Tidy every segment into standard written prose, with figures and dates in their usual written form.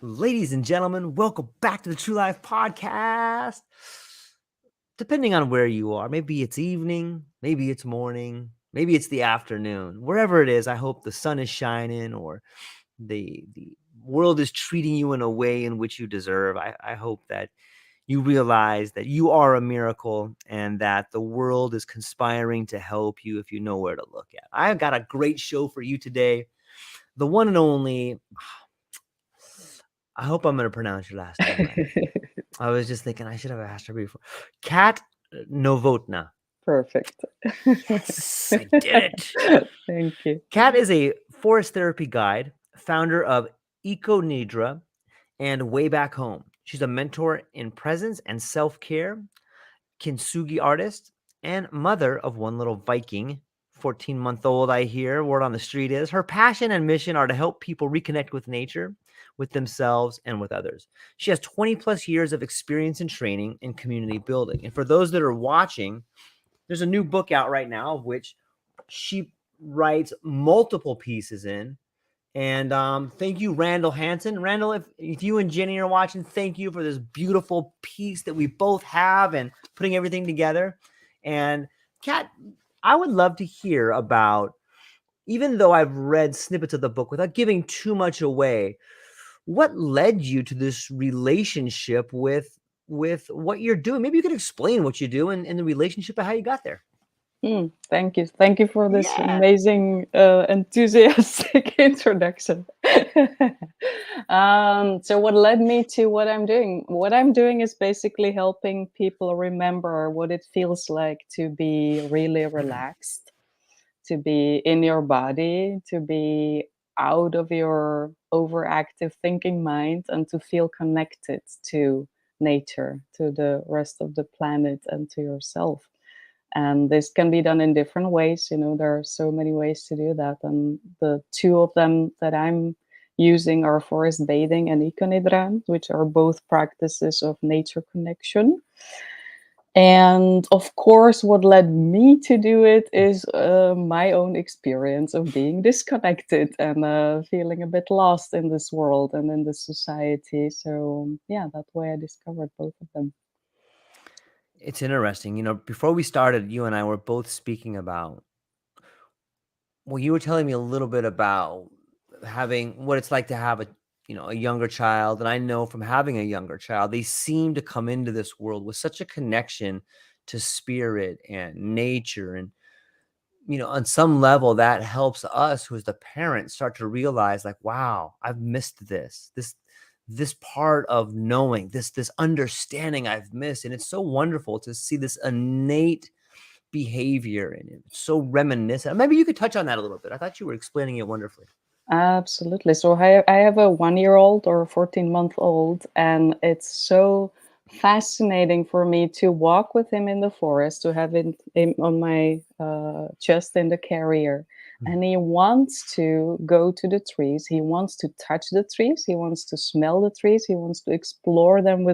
Ladies and gentlemen, welcome back to the True Life Podcast. Depending on where you are, maybe it's evening, maybe it's morning, maybe it's the afternoon. Wherever it is, I hope the sun is shining or the world is treating you in a way in which you deserve. I hope that you realize that you are a miracle and that the world is conspiring to help you if you know where to look at. I've got a great show for you today. The one and only, I hope I'm going to pronounce your last name right. I was just thinking I should have asked her before. Kat Novotna. Perfect. Yes, I did it. Thank you. Kat is a forest therapy guide, founder of EcoNIDRA and Way Back Home. She's a mentor in presence and self-care, kintsugi artist, and mother of one little Viking, 14-month-old, I hear. Word on the street is her passion and mission are to help people reconnect with nature, with themselves, and with others. She has 20 plus years of experience in training and community building. And for those that are watching, there's a new book out right now of which she writes multiple pieces in. And thank you, Randall Hansen. Randall, if you and Jenny are watching, thank you for this beautiful piece that we both have and putting everything together. And Kat, I would love to hear about, even though I've read snippets of the book without giving too much away, what led you to this relationship with what you're doing? Maybe you could explain what you do and the relationship of how you got there. Thank you. Thank you for this Yeah. amazing, enthusiastic introduction. So what led me to what I'm doing? What I'm doing is basically helping people remember what it feels like to be really relaxed, to be in your body, to be out of your overactive thinking mind, and to feel connected to nature, to the rest of the planet, and to yourself. And this can be done in different ways. There are so many ways to do that. And the two of them that I'm using are forest bathing and EcoNIDRA, which are both practices of nature connection. And of course, what led me to do it is my own experience of being disconnected and feeling a bit lost in this world and in this society. So, yeah, that's why I discovered both of them. It's interesting. Before we started, you and I were both speaking about, well, you were telling me a little bit about having what it's like to have a younger child. And I know from having a younger child, they seem to come into this world with such a connection to spirit and nature. And, on some level that helps us who is the parent start to realize like, wow, I've missed this part of knowing, this understanding I've missed. And it's so wonderful to see this innate behavior and it's so reminiscent. Maybe you could touch on that a little bit. I thought you were explaining it wonderfully. Absolutely. So I have a 1-year-old or a 14-month-old, and it's so fascinating for me to walk with him in the forest, to have him on my chest in the carrier. And he wants to go to the trees. He wants to touch the trees. He wants to smell the trees. He wants to explore them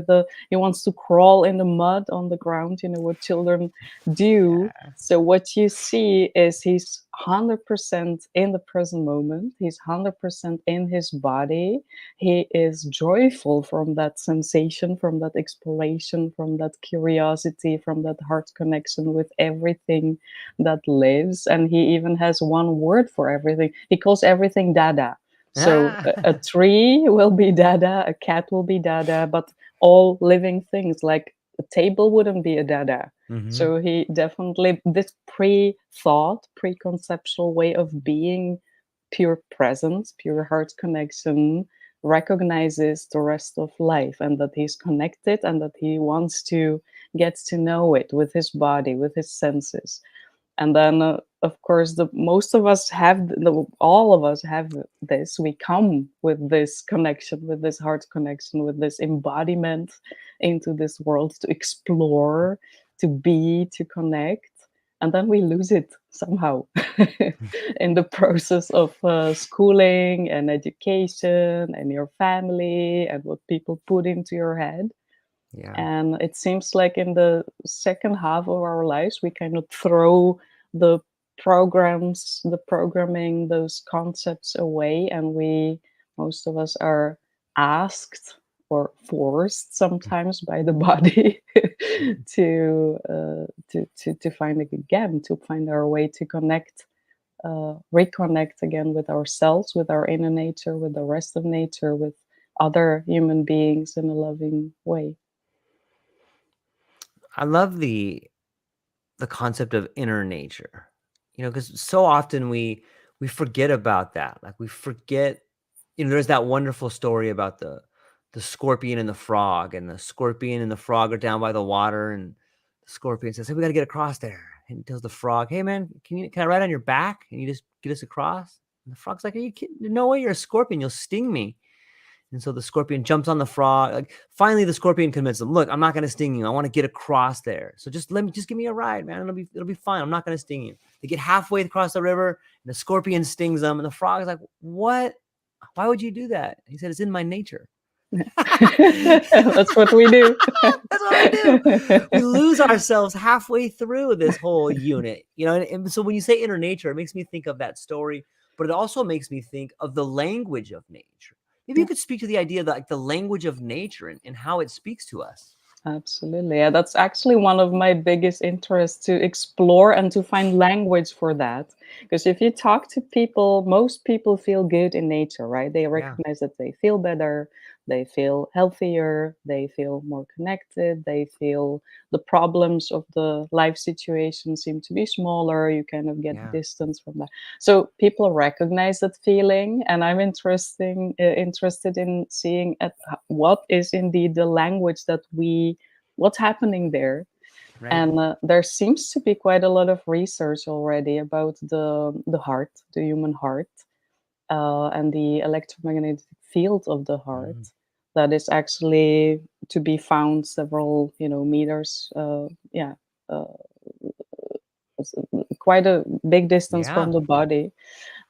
he wants to crawl in the mud on the ground, what children do. Yeah. So what you see is he's 100% in the present moment. He's 100% in his body. He is joyful from that sensation, from that exploration, from that curiosity, from that heart connection with everything that lives. And he even has one word for everything. He calls everything Dada. So a tree will be Dada, a cat will be Dada, but all living things like a table wouldn't be a Dada. Mm-hmm. So he definitely, this pre-thought, pre-conceptual way of being pure presence, pure heart connection, recognizes the rest of life and that he's connected and that he wants to get to know it with his body, with his senses. And then, of course, most of us have, all of us have this. We come with this connection, with this heart connection, with this embodiment into this world to explore, to be, to connect. And then we lose it somehow in the process of schooling and education and your family and what people put into your head. Yeah. And it seems like in the second half of our lives, we kind of throw the programming, those concepts away. And most of us are asked or forced sometimes by the body to find again, to find our way to connect, reconnect again with ourselves, with our inner nature, with the rest of nature, with other human beings in a loving way. I love the concept of inner nature, because so often we forget about that. Like we forget, there's that wonderful story about the scorpion and the frog, and the scorpion and the frog are down by the water, and the scorpion says, "Hey, we got to get across there." And he tells the frog, "Hey man, can I ride on your back and you just get us across?" And the frog's like, "Are you kidding? No way, you're a scorpion, you'll sting me." And so the scorpion jumps on the frog. Like finally, the scorpion convinces him, "Look, I'm not going to sting you. I want to get across there. So just give me a ride, man. It'll be fine. I'm not going to sting you." They get halfway across the river, and the scorpion stings them. And the frog is like, "What? Why would you do that?" He said, "It's in my nature." That's what we do. That's what we do. We lose ourselves halfway through this whole unit, and so when you say inner nature, it makes me think of that story, but it also makes me think of the language of nature. Maybe you could speak to the idea that, like, the language of nature and how it speaks to us. Absolutely. Yeah, that's actually one of my biggest interests, to explore and to find language for that. Because if you talk to people, most people feel good in nature, right? They Yeah, recognize that they feel better, they feel healthier, they feel more connected, they feel the problems of the life situation seem to be smaller. You kind of get yeah, distance from that. So people recognize that feeling, and I'm interested in seeing what is indeed the language that what's happening there. right. And there seems to be quite a lot of research already about the heart, the human heart, and the electromagnetic field of the heart, Mhm. that is actually to be found several meters, yeah, uh, quite a big distance Yeah, from the body.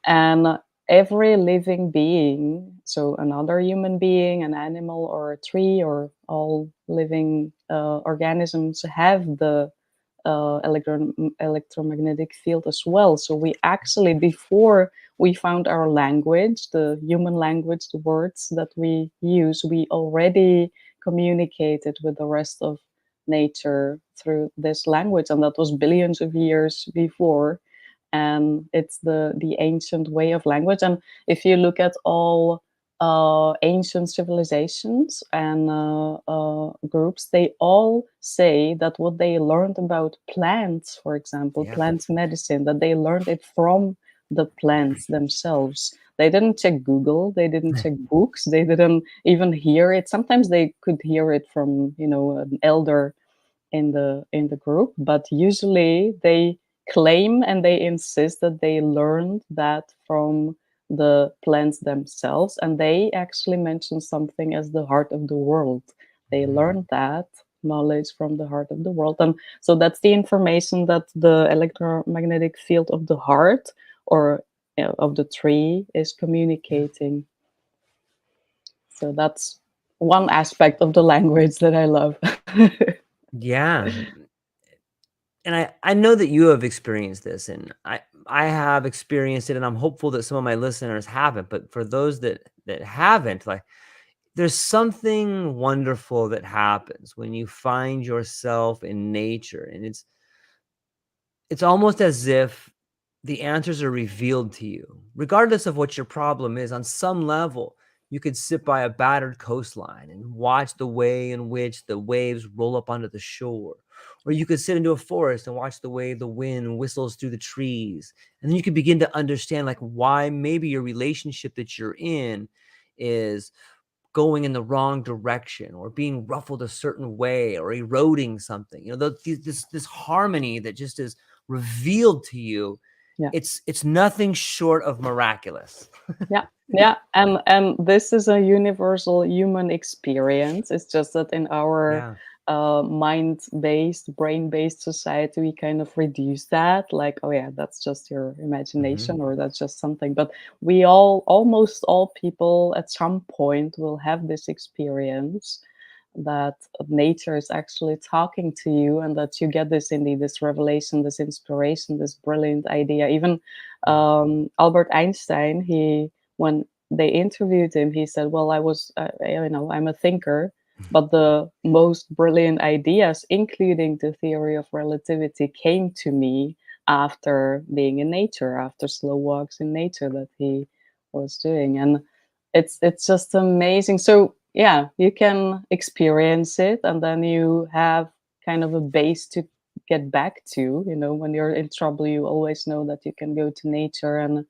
And every living being, so another human being, an animal, or a tree, or all living organisms, have the electromagnetic field as well. So we actually, before we found our language, the human language, the words that we use, we already communicated with the rest of nature through this language, and that was billions of years before. And it's the ancient way of language. And if you look at all ancient civilizations and groups, they all say that what they learned about plants, for example, yeah, plant medicine, that they learned it from the plants themselves. They didn't check Google, they didn't check books, they didn't even hear it. Sometimes they could hear it from an elder in the group, but usually they claim and they insist that they learned that from the plants themselves. And they actually mention something as the heart of the world. They mhm, learned that knowledge from the heart of the world. And so that's the information that the electromagnetic field of the heart, or of the tree, is yeah, communicating. So that's one aspect of the language that I love. yeah. And I know that you have experienced this, and I have experienced it, and I'm hopeful that some of my listeners haven't. But for those that haven't, like, there's something wonderful that happens when you find yourself in nature, and it's almost as if the answers are revealed to you, regardless of what your problem is. On some level, you could sit by a battered coastline and watch the way in which the waves roll up onto the shore. Or you could sit into a forest and watch the way the wind whistles through the trees. And then you could begin to understand, like, why maybe your relationship that you're in is going in the wrong direction, or being ruffled a certain way, or eroding something. This harmony that just is revealed to you. Yeah. It's nothing short of miraculous. Yeah, yeah, and this is a universal human experience. It's just that in our Yeah. mind-based, brain-based society, we kind of reduce that, like, oh yeah, that's just your Hmm. imagination, or that's just something. But we all, almost all people, at some point will have this experience, that nature is actually talking to you, and that you get this, indeed, this revelation, this inspiration, this brilliant idea. Even Yeah. Albert Einstein, he when they interviewed him, he said, well, I'm a thinker, but the most brilliant ideas, including the theory of relativity, came to me after being in nature, after slow walks in nature that he was doing. And it's just amazing. So yeah, you can experience it, and then you have kind of a base to get back to. When you're in trouble, you always know that you can go to nature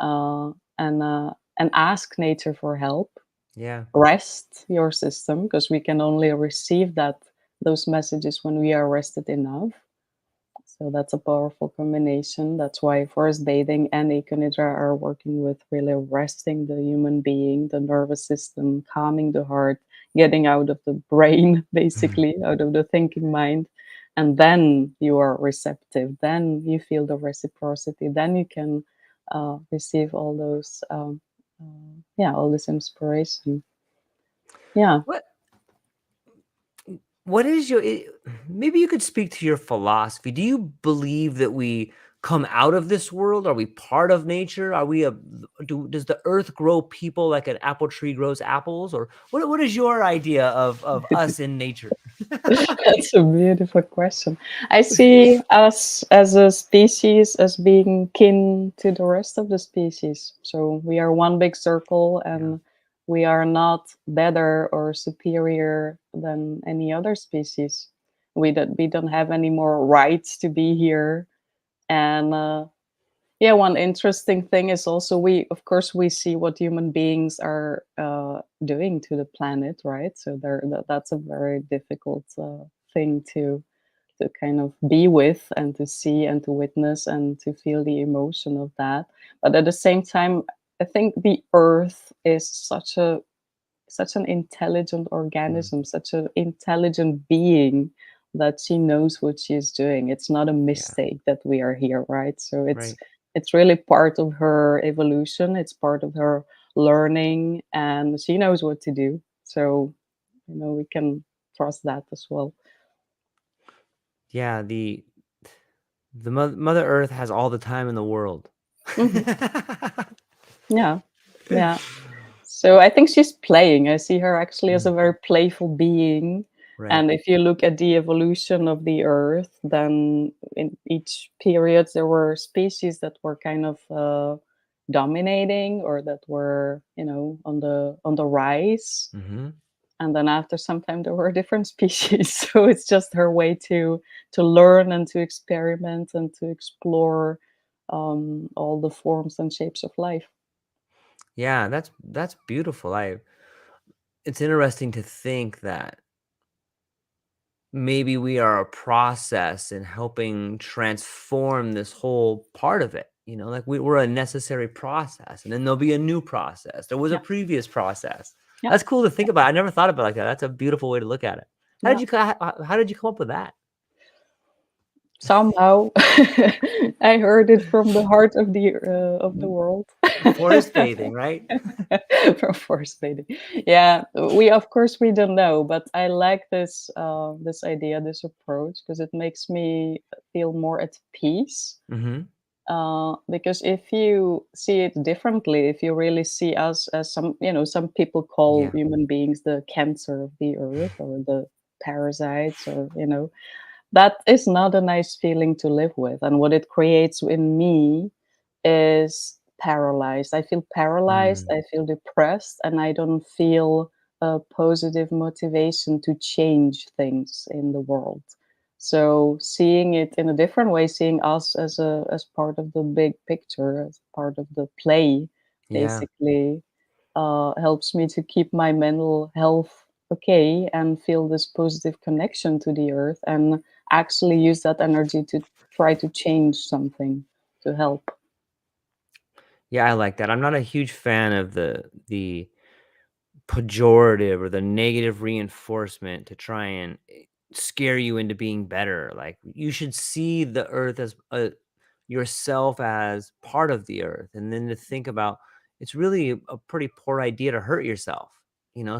uh, and ask nature for help. Yeah. Rest your system, because we can only receive those messages when we are rested enough. So that's a powerful combination. That's why forest bathing and EcoNIDRA are working with really resting the human being, the nervous system, calming the heart, getting out of the brain, basically, out of the thinking mind. And then you are receptive. Then you feel the reciprocity. Then you can receive all those, all this inspiration. Yeah. What what is your maybe you could speak to your philosophy. Do you believe that we come out of this world? Are we part of nature? Are we does the earth grow people like an apple tree grows apples? Or what is your idea of us in nature? That's a beautiful question. I see us as a species as being kin to the rest of the species. So we are one big circle, Yeah. and we are not better or superior than any other species. We don't have any more rights to be here. And yeah, one interesting thing is also, of course we see what human beings are doing to the planet, right? So that's a very difficult thing to kind of be with, and to see, and to witness, and to feel the emotion of that. But at the same time, I think the earth is such an intelligent Mm. organism, such an intelligent being, that she knows what she's doing. It's not a Yeah. mistake that we are here, right? So Right. it's really part of her evolution. It's part of her learning, and she knows what to do. So we can trust that as well. Yeah. The Mother Earth has all the time in the world. Mhm. Yeah, yeah. So I think she's playing. I see her actually as a Mm. very playful being. Right. And if you look at the evolution of the Earth, then in each period there were species that were kind of dominating, or that were, on the rise. Hmm. And then after some time there were different species. So it's just her way to learn, and to experiment, and to explore all the forms and shapes of life. Yeah, that's beautiful. It's interesting to think that maybe we are a process in helping transform this whole part of it. Like we're a necessary process, and then there'll be a new process. There was a Yeah, previous process. yeah, That's cool to think about. I never thought about it like that. That's a beautiful way to look at it. yeah. How did you come up with that? Somehow I heard it from the heart of the Mm, world. Forest bathing, right? From force bathing. Yeah, we, of course we don't know, but I like this idea, this approach, because it makes me feel more at peace. Hmm. Because if you see it differently, if you really see us as some people call Yeah. human beings the cancer of the earth, or the parasites, or that is not a nice feeling to live with. And what it creates in me is paralyzed. I feel paralyzed, Mm. I feel depressed, and I don't feel a positive motivation to change things in the world. So seeing it in a different way, seeing us as part of the big picture, as part of the play, Yeah. basically helps me to keep my mental health okay, and feel this positive connection to the earth, and actually use that energy to try to change something, to help. Yeah, I like that. I'm not a huge fan of the pejorative or the negative reinforcement to try and scare you into being better. Like you should see the earth as yourself as part of the earth, and then to think about it's really a pretty poor idea to hurt yourself.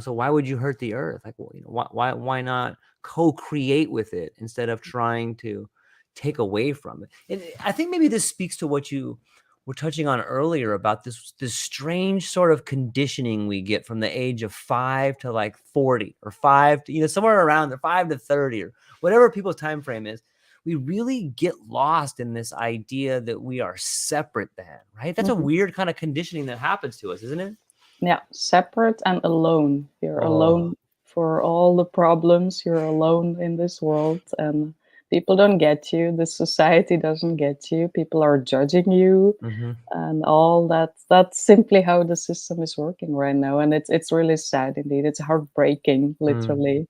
So why would you hurt the earth? Like, well, why not co-create with it instead of trying to take away from it? And I think maybe this speaks to were touching on earlier about this strange sort of conditioning we get from the age of 5 to like 40 or 5 to, you know, somewhere around there, 5 to 30 or whatever people's time frame is. We really get lost in this idea that we are separate then, right? That's a weird kind of conditioning that happens to us, isn't it? Yeah, separate and alone. You're Oh, alone for all the problems. You're alone in this world, and people don't get you. The society doesn't get you. People are judging you, and all that. That's simply how the system is working right now, and it's really sad indeed. It's heartbreaking, literally.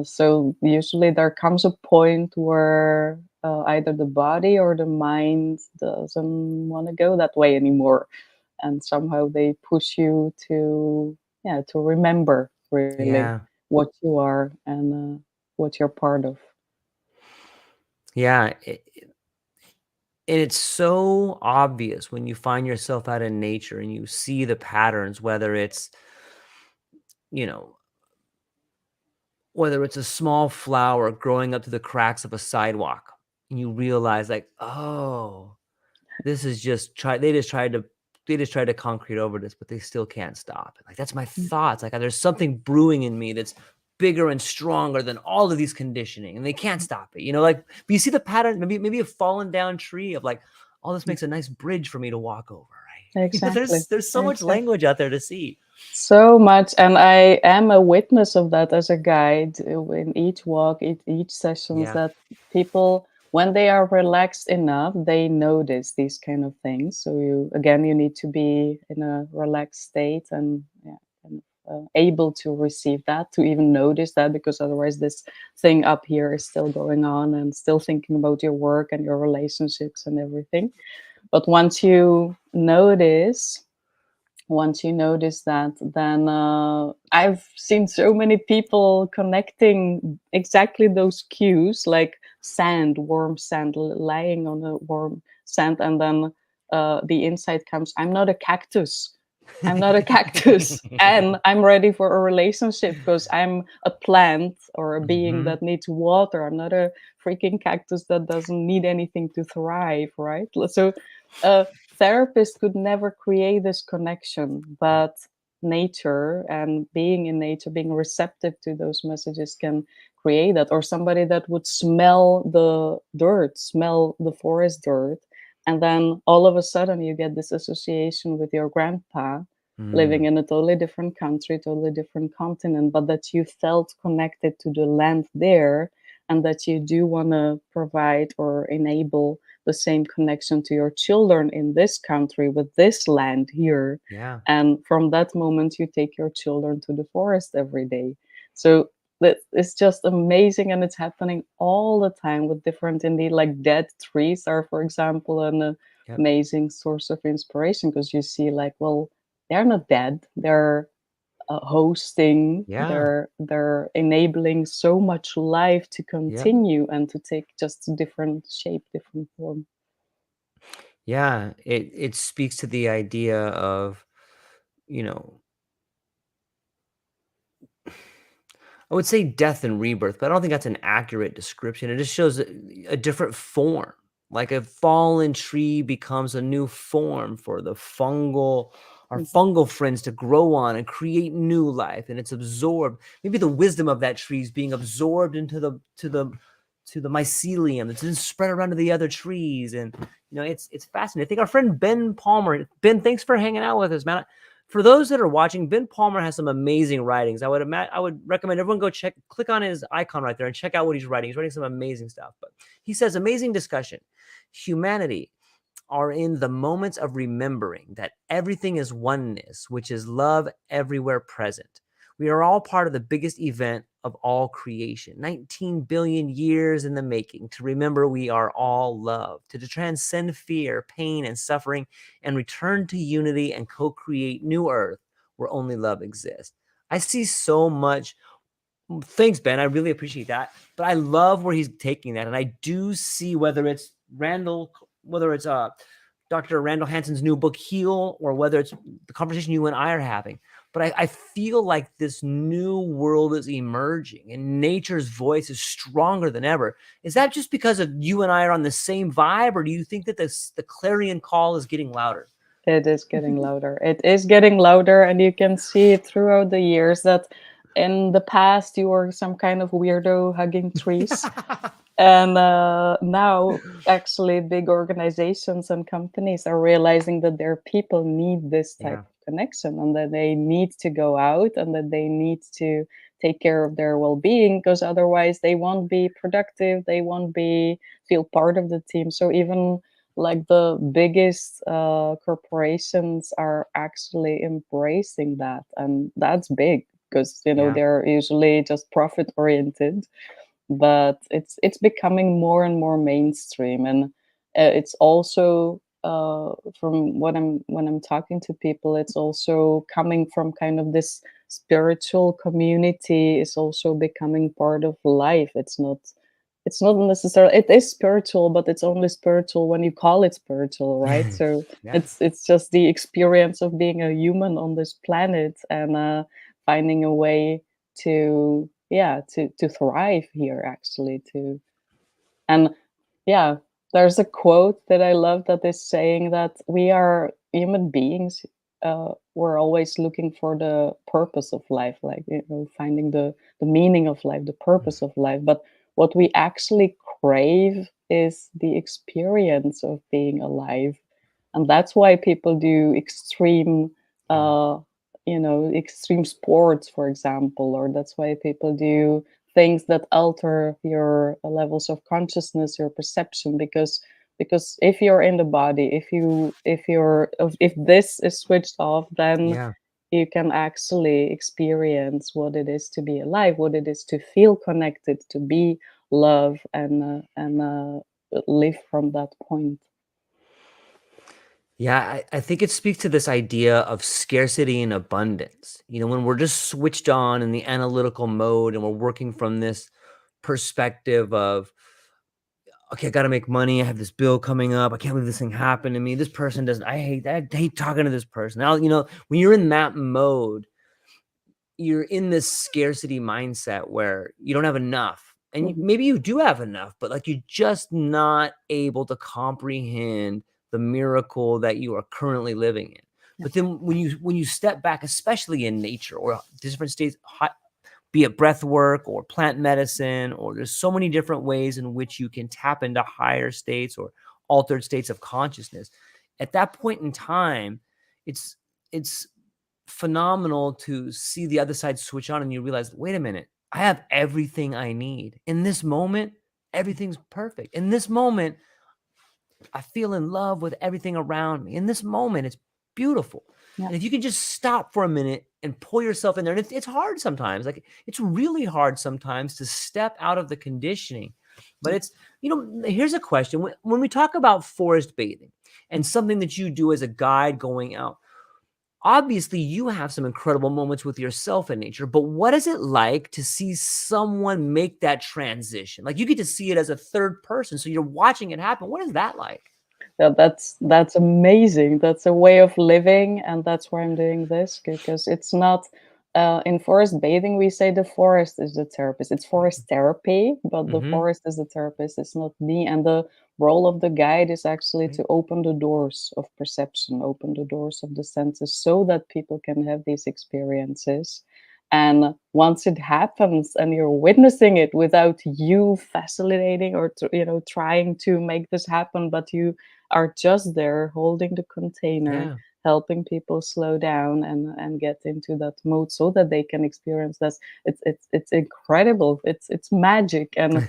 So usually there comes a point where either the body or the mind doesn't want to go that way anymore, and somehow they push you to, yeah, to remember really yeah. what you are and what you're part of. Yeah. And it's so obvious when you find yourself out in nature and you see the patterns, whether it's, you know, whether it's a small flower growing up to the cracks of a sidewalk, and you realize like, oh, this is just they just tried to concrete over this, but they still can't stop. Like that's my thoughts. Like there's something brewing in me that's bigger and stronger than all of these conditioning, and they can't stop it. You know, like but you see the pattern, maybe a fallen down tree of like, oh, this makes a nice bridge for me to walk over, right? You know, Exactly. there's so much Exactly. language out there to see. So much, and I am a witness of that as a guide in each walk, each sessions, Yeah. that people, when they are relaxed enough, they notice these kind of things. So you need to be in a relaxed state and, yeah, kind of, able to receive that, to even notice that, because otherwise this thing up here is still going on and still thinking about your work and your relationships and everything. But once you notice that, then I've seen so many people connecting exactly those cues, like sand, warm sand, lying on a warm sand, and then the insight comes, I'm not a cactus. I'm not a cactus, and I'm ready for a relationship because I'm a plant or a being Hmm. that needs water. I'm not a freaking cactus that doesn't need anything to thrive, right? So, uh, therapists could never create this connection, but nature and being in nature, being receptive to those messages, can create that. Or somebody that would smell the dirt, smell the forest dirt, and then all of a sudden you get this association with your grandpa living Mm. in a totally different country, totally different continent, but that you felt connected to the land there, and that you do want to provide or enable the same connection to your children in this country with this land here. Yeah. And from that moment, you take your children to the forest every day. So that it's just amazing, and it's happening all the time with different, indeed, like dead trees are, for example, an Yep. amazing source of inspiration, because you see, like, well, they're not dead, they're hosting, Yeah. they're enabling so much life to Yep. continue and to take just a different shape, different form. Yeah. It speaks to the idea of, you know, I would say death and rebirth, but I don't think that's an accurate description. It just shows a different form. Like a fallen tree becomes a new form for the our Mhm. fungal friends to grow on and create new life, and it's absorbed. Maybe the wisdom of that tree is being absorbed into the mycelium that's then spread around to the other trees, and it's fascinating. I think our friend Ben Palmer. Ben, thanks for hanging out with us, man. For those that are watching, Ben Palmer has some amazing writings. I would recommend everyone go click on his icon right there and check out what he's writing. He's writing some amazing stuff. But he says, amazing discussion. Humanity are in the moments of remembering that everything is oneness, which is love everywhere present. We are all part of the biggest event of all creation, 19 billion years in the making, to remember we are all love, to transcend fear, pain, and suffering, and return to unity and co-create new earth where only love exists. I see so much. Thanks, Ben. I really appreciate that. But I love where he's taking that. And I do see whether it's Dr. Randall Hanson's new book, Heal, or whether it's the conversation you and I are having. But I feel like this new world is emerging and nature's voice is stronger than ever. Is that just because of you and I are on the same vibe, or do you think that the clarion call is getting louder? It is getting louder. It is getting louder, and you can see it throughout the years that in the past you were some kind of weirdo hugging trees. And now, actually, big organizations and companies are realizing that their people need this type Yeah. of connection, and that they need to go out, and that they need to take care of their well-being, because otherwise they won't be productive. They won't be feel part of the team. So even like the biggest corporations are actually embracing that, and that's big because Yeah. they're usually just profit oriented, but it's becoming more and more mainstream. And it's also from what I'm when I'm talking to people, it's also coming from kind of this spiritual community is also becoming part of life. It's not necessarily, it is spiritual, but it's only spiritual when you call it spiritual, right? So Yeah. it's just the experience of being a human on this planet, and finding a way to, yeah, to thrive here, actually. To And yeah, there's a quote that I love that is saying that we are human beings. We're always looking for the purpose of life, like, finding the meaning of life, the purpose of life. But what we actually crave is the experience of being alive, and that's why people do extreme, Yeah. uh, extreme sports, for example, or that's why people do things that alter your levels of consciousness, your perception, because if you're in the body, if this is switched off, then Yeah. you can actually experience what it is to be alive, what it is to feel connected, to be love, and live from that point. Yeah, I think it speaks to this idea of scarcity and abundance. When we're just switched on in the analytical mode and we're working from this perspective of, okay, I got to make money. I have this bill coming up. I can't believe this thing happened to me. This person doesn't, I hate talking to this person. Now, when you're in that mode, you're in this scarcity mindset where you don't have enough. And Mhm. maybe you do have enough, but like you're just not able to comprehend the miracle that you are currently living in. Yeah. But then when you step back, especially in nature or different states, be it breath work or plant medicine, or there's so many different ways in which you can tap into higher states or altered states of consciousness. At that point in time, it's phenomenal to see the other side switch on and you realize, wait a minute, I have everything I need. In this moment, everything's perfect. In this moment, I feel in love with everything around me. In this moment, it's beautiful. Yeah. And if you can just stop for a minute and pull yourself in there, and it's hard sometimes, like it's really hard sometimes to step out of the conditioning. But here's a question. When we talk about forest bathing and something that you do as a guide going out, obviously you have some incredible moments with yourself in nature, but what is it like to see someone make that transition? Like you get to see it as a third person, so you're watching it happen. What is that like? That's amazing. That's a way of living, and that's why I'm doing this, because it's not, in forest bathing we say the forest is the therapist. It's forest therapy, but the Mm-hmm. forest is the therapist. It's not me. And the role of the guide is actually Right. to open the doors of perception, open the doors of the senses, so that people can have these experiences. And once it happens and you're witnessing it without you facilitating or trying to make this happen, but you are just there holding the container, Yeah. helping people slow down and get into that mode so that they can experience this. It's incredible. It's magic, and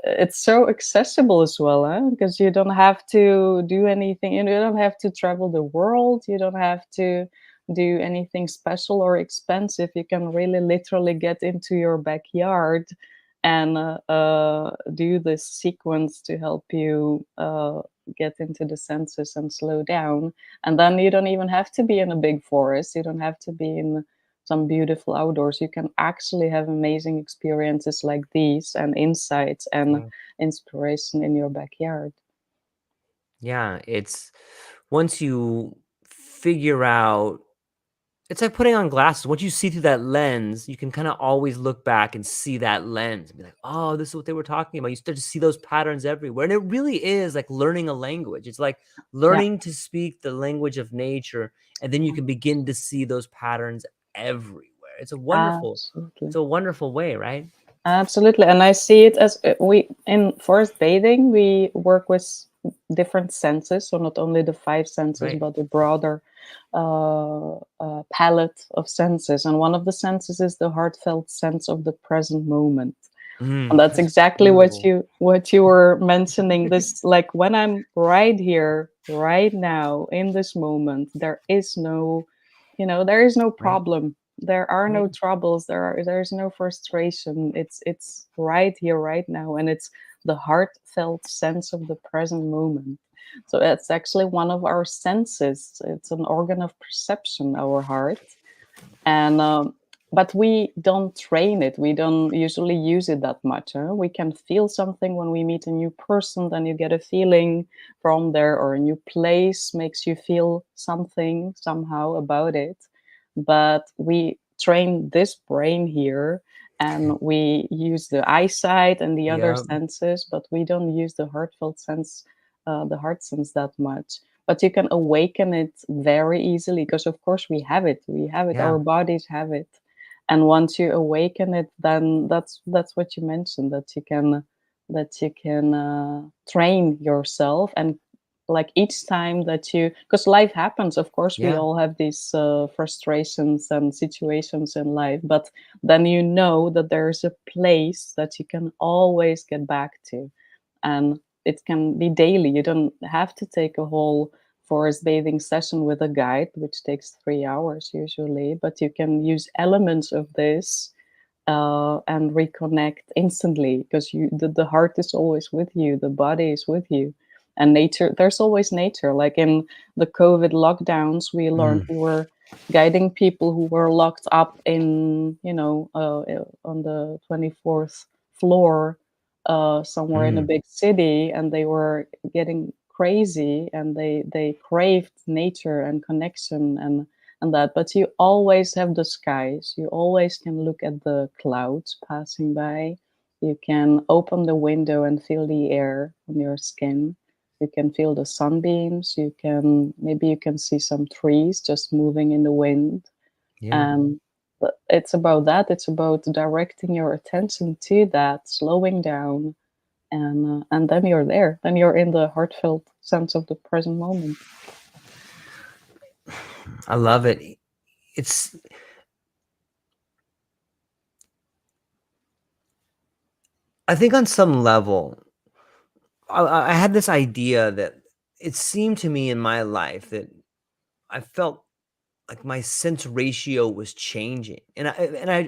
it's so accessible as well, huh? Because you don't have to do anything. You don't have to travel the world. You don't have to do anything special or expensive. You can really literally get into your backyard and do this sequence to help you get into the senses and slow down. And then you don't even have to be in a big forest. You don't have to be in some beautiful outdoors. You can actually have amazing experiences like these, and insights and Yeah. inspiration in your backyard. Yeah, it's once you figure out, it's like putting on glasses. Once you see through that lens, you can kind of always look back and see that lens and be like, oh, this is what they were talking about. You start to see those patterns everywhere. And it really is like learning a language. It's like Yeah, learning to speak the language of nature, and then you can begin to see those patterns everywhere. absolutely. It's a wonderful way, right? Absolutely. And I see it as we in forest bathing, we work with different senses. So not only the five senses, Right. but the broader palette of senses. And one of the senses is the heartfelt sense of the present moment. And that's That's exactly beautiful. what you were mentioning. This, like, when I'm right here, right now, in this moment, there is no, there is no Right. problem. There are Right. no troubles. There's no frustration. It's right here, right now, and it's the heartfelt sense of the present moment. So that's actually one of our senses. It's an organ of perception, our heart, and but we don't train it. We don't usually use it that much. We can feel something when we meet a new person, then you get a feeling from there, or a new place makes you feel something somehow about it. But we train this brain here, and we use the eyesight and the other Yeah. senses, but we don't use the heartfelt sense, the heart sense, that much. But you can awaken it very easily, because of course we have it, Yeah. our bodies have it. And once you awaken it, then that's what you mentioned, that you can train yourself. And like each time that you, because life happens, of course we Yeah. all have these frustrations and situations in life, but then you know that there's a place that you can always get back to. And it can be daily. You don't have to take a whole forest bathing session with a guide, which takes 3 hours usually, but you can use elements of this and reconnect instantly, because the heart is always with you, the body is with you, and nature. There's always nature. Like in the COVID lockdowns, we learned Mm. we were guiding people who were locked up in, on the 24th floor somewhere in a Mm. big city, and they were getting crazy, and they craved nature and connection, and that. But you always have the skies. You always can look at the clouds passing by. You can open the window and feel the air on your skin. You can feel the sunbeams. You can see some trees just moving in the wind. Yeah. And it's about that. It's about directing your attention to that, slowing down, and then you're there. Then you're in the heartfelt sense of the present moment. I love it. It's I think on some level, I had this idea that it seemed to me in my life that I felt like my sense ratio was changing, and I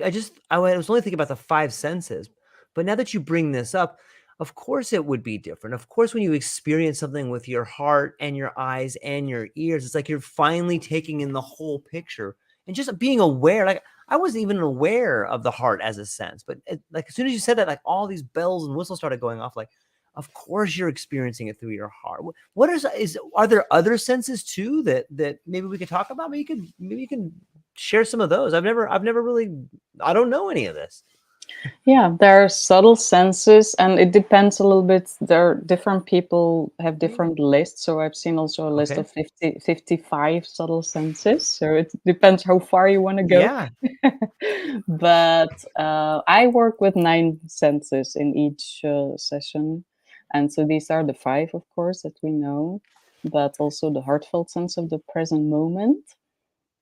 was only thinking about the five senses, but now that you bring this up, of course it would be different. Of course, when you experience something with your heart and your eyes and your ears, it's like you're finally taking in the whole picture and just being aware. Like I wasn't even aware of the heart as a sense, but like as soon as you said that, like all these bells and whistles started going off. Like, of course you're experiencing it through your heart. What is are there other senses too that maybe we could talk about? Maybe you can share some of those. I've never really, I don't know any of this. Yeah, there are subtle senses, and it depends a little bit. There are different people have different lists. So I've seen also a list Okay. of 55 subtle senses. So it depends how far you want to go. Yeah. But I work with 9 senses in each session. And so these are the five, of course, that we know, but also the heartfelt sense of the present moment.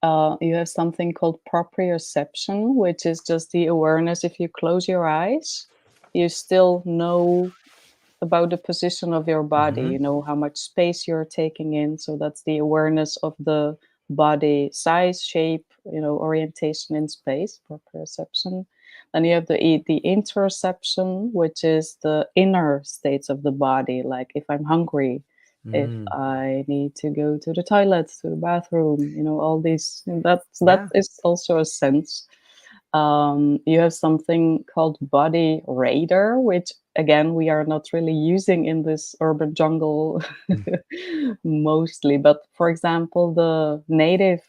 You have something called proprioception, which is just the awareness. If you close your eyes, you still know about the position of your body. Hmm. You know how much space you're taking in. So that's the awareness of the body size, shape, orientation in space, proprioception. Then you have the interoception, which is the inner states of the body. Like if I'm hungry, if Mm. I need to go to the toilet, to the bathroom, all these. That Yeah. is also a sense. You have something called body radar, which again we are not really using in this urban jungle mostly. But for example, the native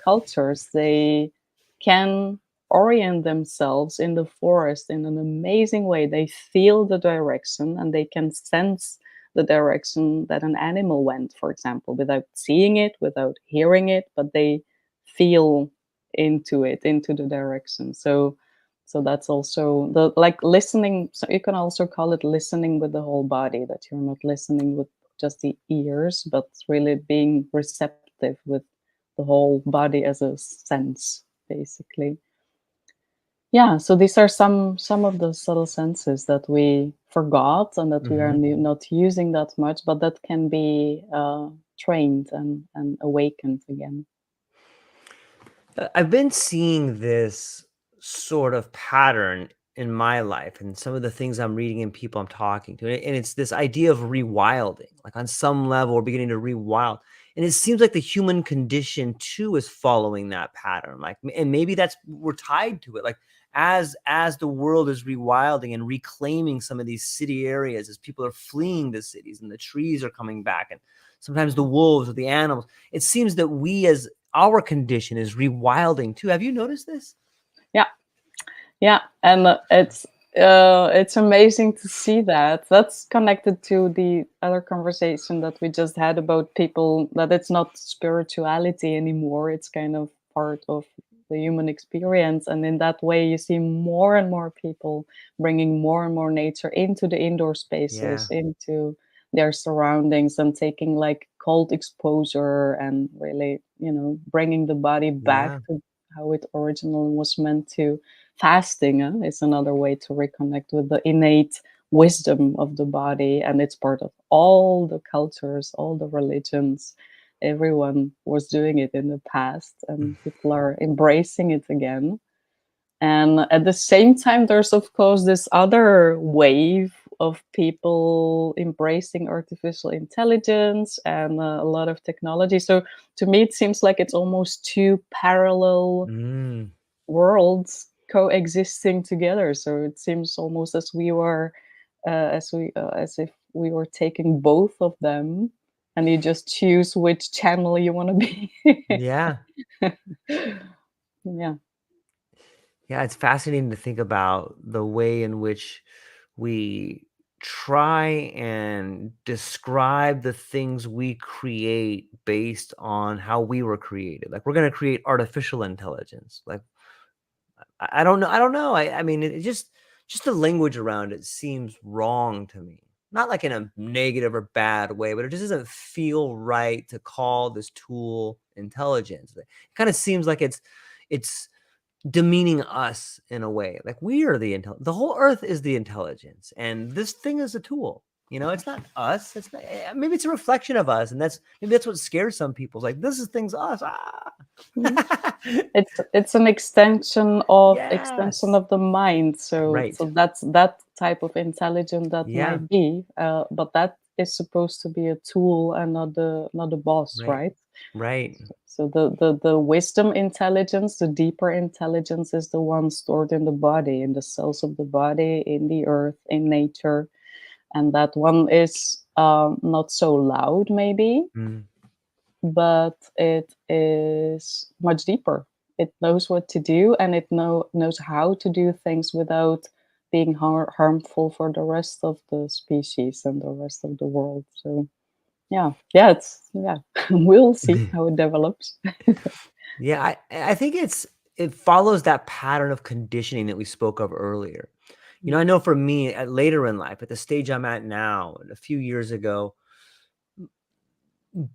cultures, they can orient themselves in the forest in an amazing way. They feel the direction and they can sense the direction that an animal went, for example, without seeing it, without hearing it, but they feel into it, into the direction. So that's also the like listening. So you can also call it listening with the whole body, that you're not listening with just the ears, but really being receptive with the whole body as a sense, basically. Yeah, so these are some of the subtle senses that we forgot and that we are not using that much, but that can be trained and awakened again. I've been seeing this sort of pattern in my life and some of the things I'm reading and people I'm talking to. And it's this idea of rewilding. Like on some level, we're beginning to rewild. And it seems like the human condition too is following that pattern. Like, and maybe that's we're tied to it. Like as the world is rewilding and reclaiming some of these city areas, as people are fleeing the cities and the trees are coming back, and sometimes the wolves or the animals, it seems that we as our condition is rewilding too. Have you noticed this? Yeah, yeah, and it's amazing to see that. That's connected to the other conversation that we just had about people, that it's not spirituality anymore. It's kind of part of the human experience, and in that way, you see more and more people bringing more and more nature into the indoor Yeah. spaces, into their surroundings, and taking like cold exposure and really, bringing the body back Yeah. to how it originally was meant to. Fasting is another way to reconnect with the innate wisdom of the body, and it's part of all the cultures, all the religions. Everyone was doing it in the past, and people are embracing it again. And at the same time, there's of course this other wave of people embracing artificial intelligence and a lot of technology. So to me, it seems like it's almost two parallel Mm. worlds coexisting together. So it seems almost as we were, as if we were taking both of them, and you just choose which channel you want to be. Yeah. Yeah. Yeah. It's fascinating to think about the way in which we try and describe the things we create based on how we were created. Like we're going to create artificial intelligence. Like I don't know. I don't know. I mean, it just the language around it seems wrong to me. Not like in a negative or bad way, but it just doesn't feel right to call this tool intelligence. It kind of seems like it's demeaning us in a way. Like we are the whole earth is the intelligence, and this thing is a tool. It's not us. It's not, maybe it's a reflection of us, and maybe that's what scares some people. It's like this is thing's us. Ah. Mhm. It's an extension Yes. of the mind. So Right. that's that type of intelligence that Yeah. might be, but that is supposed to be a tool and not the boss, Right. right? Right. So the wisdom intelligence, the deeper intelligence, is the one stored in the body, in the cells of the body, in the earth, in nature, and that one is not so loud, maybe, Mm. but it is much deeper. It knows what to do, and it knows how to do things without being harmful for the rest of the species and the rest of the world. So yeah, we'll see how it develops. Yeah, I think it follows that pattern of conditioning that we spoke of earlier. I know for me later in life, at the stage I'm at now, and a few years ago,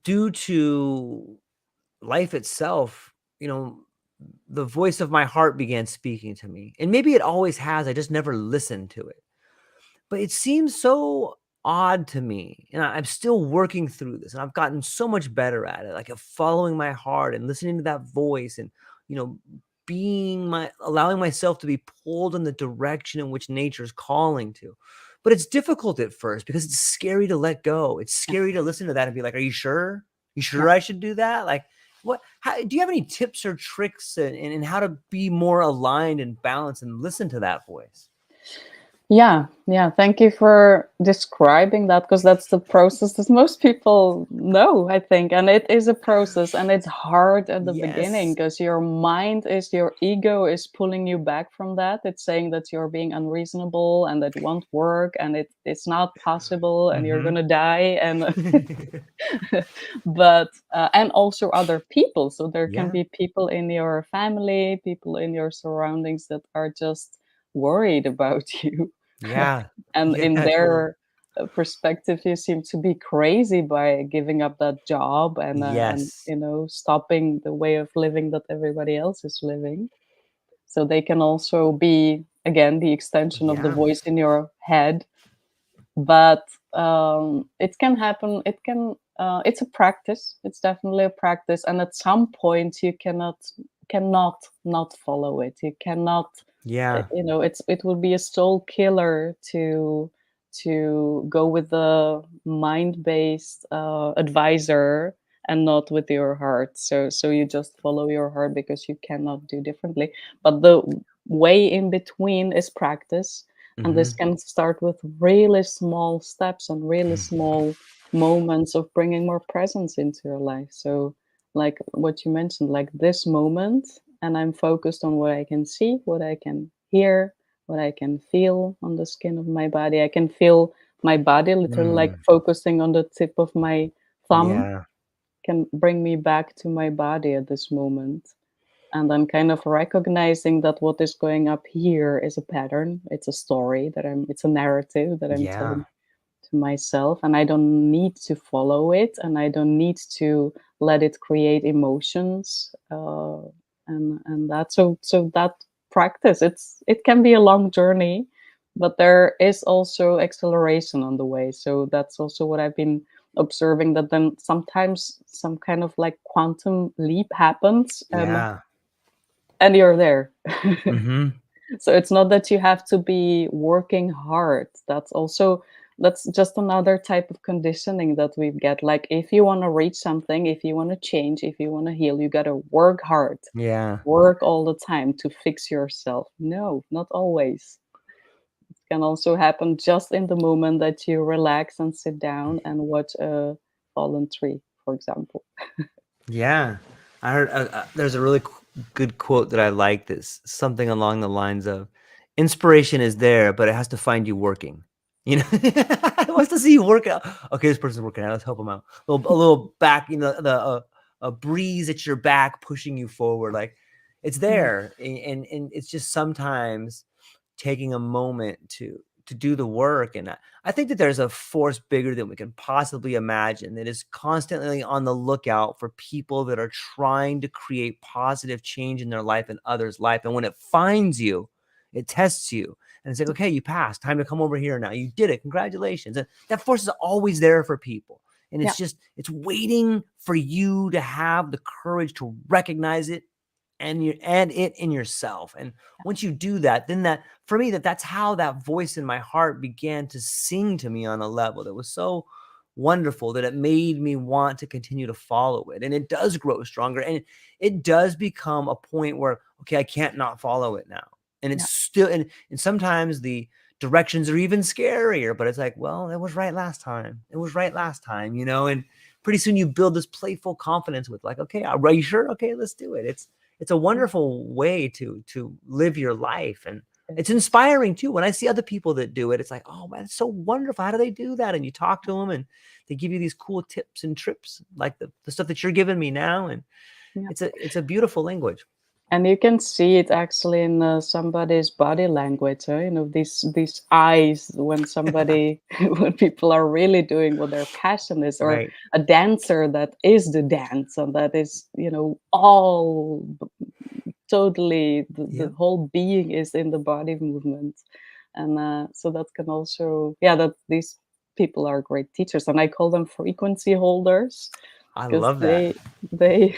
due to life itself, the voice of my heart began speaking to me. And maybe it always has, I just never listened to it. But it seems so odd to me, and I'm still working through this, and I've gotten so much better at it, like, of following my heart and listening to that voice and, you know, allowing myself to be pulled in the direction in which nature is calling to. But it's difficult at first because it's scary to let go. It's Yeah, scary to listen to that and be like, "Are you sure? You yeah, sure I should do that?" Like, Do you have any tips or tricks in how to be more aligned and balanced and listen to that voice? Yeah. Thank you for describing that, because that's the process that most people know, I think. And it is a process, and it's hard at the beginning Yes. because your ego is pulling you back from that. It's saying that you're being unreasonable and that it won't work and it's not possible and you're Mm-hmm. going to die. And but and also other people. So there can Yeah. be people in your family, people in your surroundings that are just worried about you. Yeah. And in Yeah. Totally. their perspective, you seem to be crazy by giving up that job and Yes. stopping the way of living that everybody else is living. So they can also be, again, the extension of the Yeah. voice in your head. But it can happen. It's a practice. It's definitely a practice, and at some point you cannot not follow it. You cannot. Yeah. It would be a soul killer to go with the mind-based advisor and not with your heart. So you just follow your heart because you cannot do differently. But the way in between is practice, and this Mm-hmm. can start with really small steps and really small moments of bringing more presence into your life. So, like what you mentioned, like this moment, and I'm focused on what I can see, what I can hear, what I can feel on the skin of my body. I can feel my body literally, like Mm. focusing on the tip of my thumb Yeah. can bring me back to my body at this moment. And then kind of recognizing that what is going up here is a pattern, it's a story it's a narrative that I'm Yeah. telling to myself, and I don't need to follow it, and I don't need to let it create emotions. And that so that practice, it can be a long journey, but there is also acceleration on the way. So that's also what I've been observing, that then sometimes some kind of like quantum leap happens, Yeah. and you're there. Mm-hmm. So it's not that you have to be working hard. That's just another type of conditioning that we get. Like, if you want to reach something, if you want to change, if you want to heal, you got to work hard, Yeah. work all the time to fix yourself. No, not always. It can also happen just in the moment that you relax and sit down and watch a fallen tree, for example. Yeah. I heard there's a really good quote that I like that's something along the lines of inspiration is there, but it has to find you working. You know, it wants to see you work out. Okay, this person's working out. Let's help them out. A little back, a breeze at your back pushing you forward. Like it's Yeah, there, and it's just sometimes taking a moment to do the work. And I think that there's a force bigger than we can possibly imagine that is constantly on the lookout for people that are trying to create positive change in their life and others' life. And when it finds you, it tests you. And it's like, okay, you passed. Time to come over here now. You did it. Congratulations. And that force is always there for people. And yeah, it's waiting for you to have the courage to recognize it and it in yourself. And once you do that, then that for me, that's how that voice in my heart began to sing to me on a level that was so wonderful that it made me want to continue to follow it. And it does grow stronger, and it does become a point where, okay, I can't not follow it now. And it's yeah, still, and sometimes the directions are even scarier, but it's like, well, it was right last time. It was right last time, and pretty soon you build this playful confidence with like, okay, are you sure? Okay, let's do it. It's a yeah. wonderful way to live your life. And It it's is. inspiring too. When I see other people that do it, it's like, oh man, it's so wonderful. How do they do that? And you talk to them and they give you these cool tips and trips, like the stuff that you're giving me now. And Yeah. it's a beautiful language. And you can see it actually in somebody's body language. These eyes when somebody when people are really doing what their passion is, or Right. a dancer that is the dance, and that is all totally the Yep. whole being is in the body movement. And so that can also, yeah, that these people are great teachers, and I call them frequency holders, I because love that. they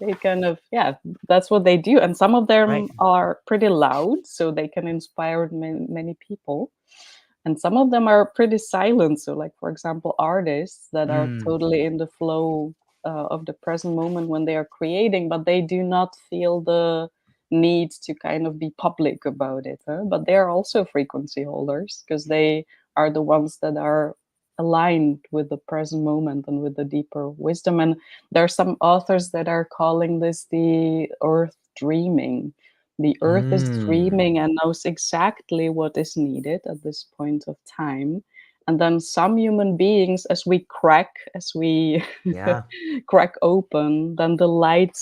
they kind of, yeah, that's what they do. And some of them Right. are pretty loud, so they can inspire many people, and some of them are pretty silent. So, like, for example, artists that are Mm, totally in the flow, of the present moment when they are creating, but they do not feel the need to kind of be public about it. But they are also frequency holders because they are the ones that are aligned with the present moment and with the deeper wisdom. And there are some authors that are calling this the earth dreaming. The earth is dreaming and knows exactly what is needed at this point of time. And then some human beings, as we Yeah. crack open, then the light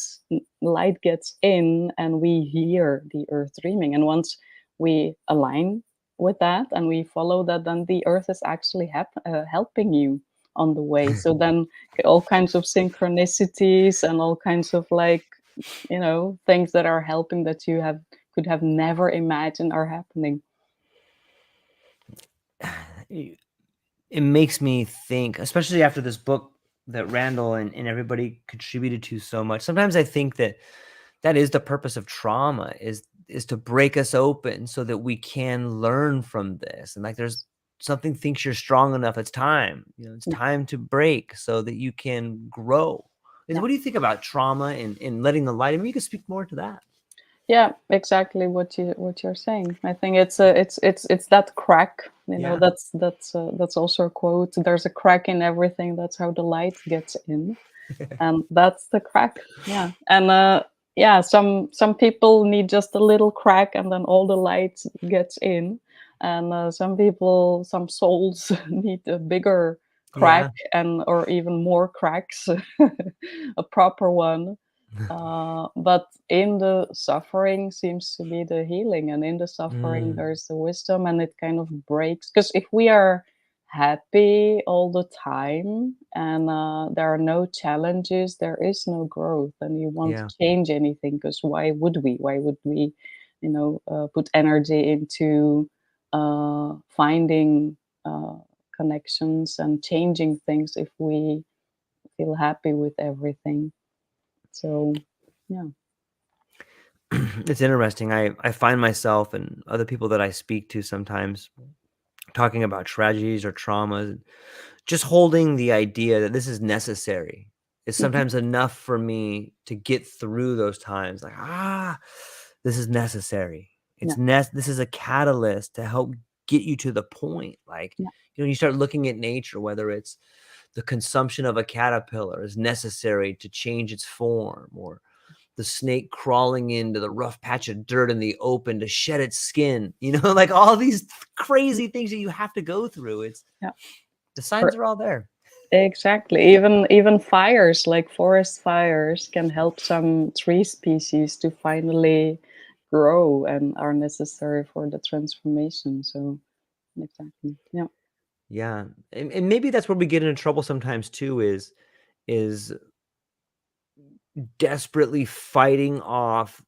gets in and we hear the earth dreaming. And once we align with that and we follow that, then the earth is actually helping you on the way. So then all kinds of synchronicities and all kinds of like, things that are helping that you could have never imagined are happening. It makes me think, especially after this book that Randall and everybody contributed to so much. Sometimes I think that is the purpose of trauma, is to break us open so that we can learn from this. And like there's something thinks you're strong enough, it's time. It's time to break so that you can grow. Yeah. What do you think about trauma and letting the light? I mean, you can speak more to that. Yeah, exactly what you're saying. I think it's that crack. That's also a quote. There's a crack in everything. That's how the light gets in, and that's the crack. Yeah, and some people need just a little crack, and then all the light gets in, and some souls need a bigger crack or even more cracks, a proper one. But in the suffering seems to be the healing, and in the suffering there's the wisdom, and it kind of breaks. Because if we are happy all the time and there are no challenges, there is no growth, and you won't change anything. Because why would we? Put energy into finding connections and changing things if we feel happy with everything? So, yeah. It's interesting. I find myself and other people that I speak to sometimes talking about tragedies or traumas, just holding the idea that this is necessary is sometimes enough for me to get through those times. Like, this is necessary. This is a catalyst to help get you to the point. Like, you start looking at nature, whether it's the consumption of a caterpillar is necessary to change its form, or the snake crawling into the rough patch of dirt in the open to shed its skin, like all these crazy things that you have to go through. The signs are all there. Exactly. Even fires, like forest fires, can help some tree species to finally grow and are necessary for the transformation. So exactly. Yeah. Yeah. And maybe that's where we get into trouble sometimes too, is desperately fighting off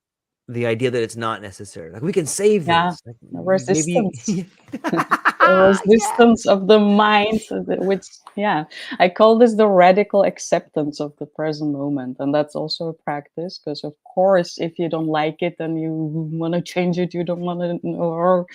the idea that it's not necessary. Like, we can save this. Like, The maybe resistance. The resistance of the mind, which I call this the radical acceptance of the present moment. And that's also a practice, because of course if you don't like it and you want to change it, you don't want to know.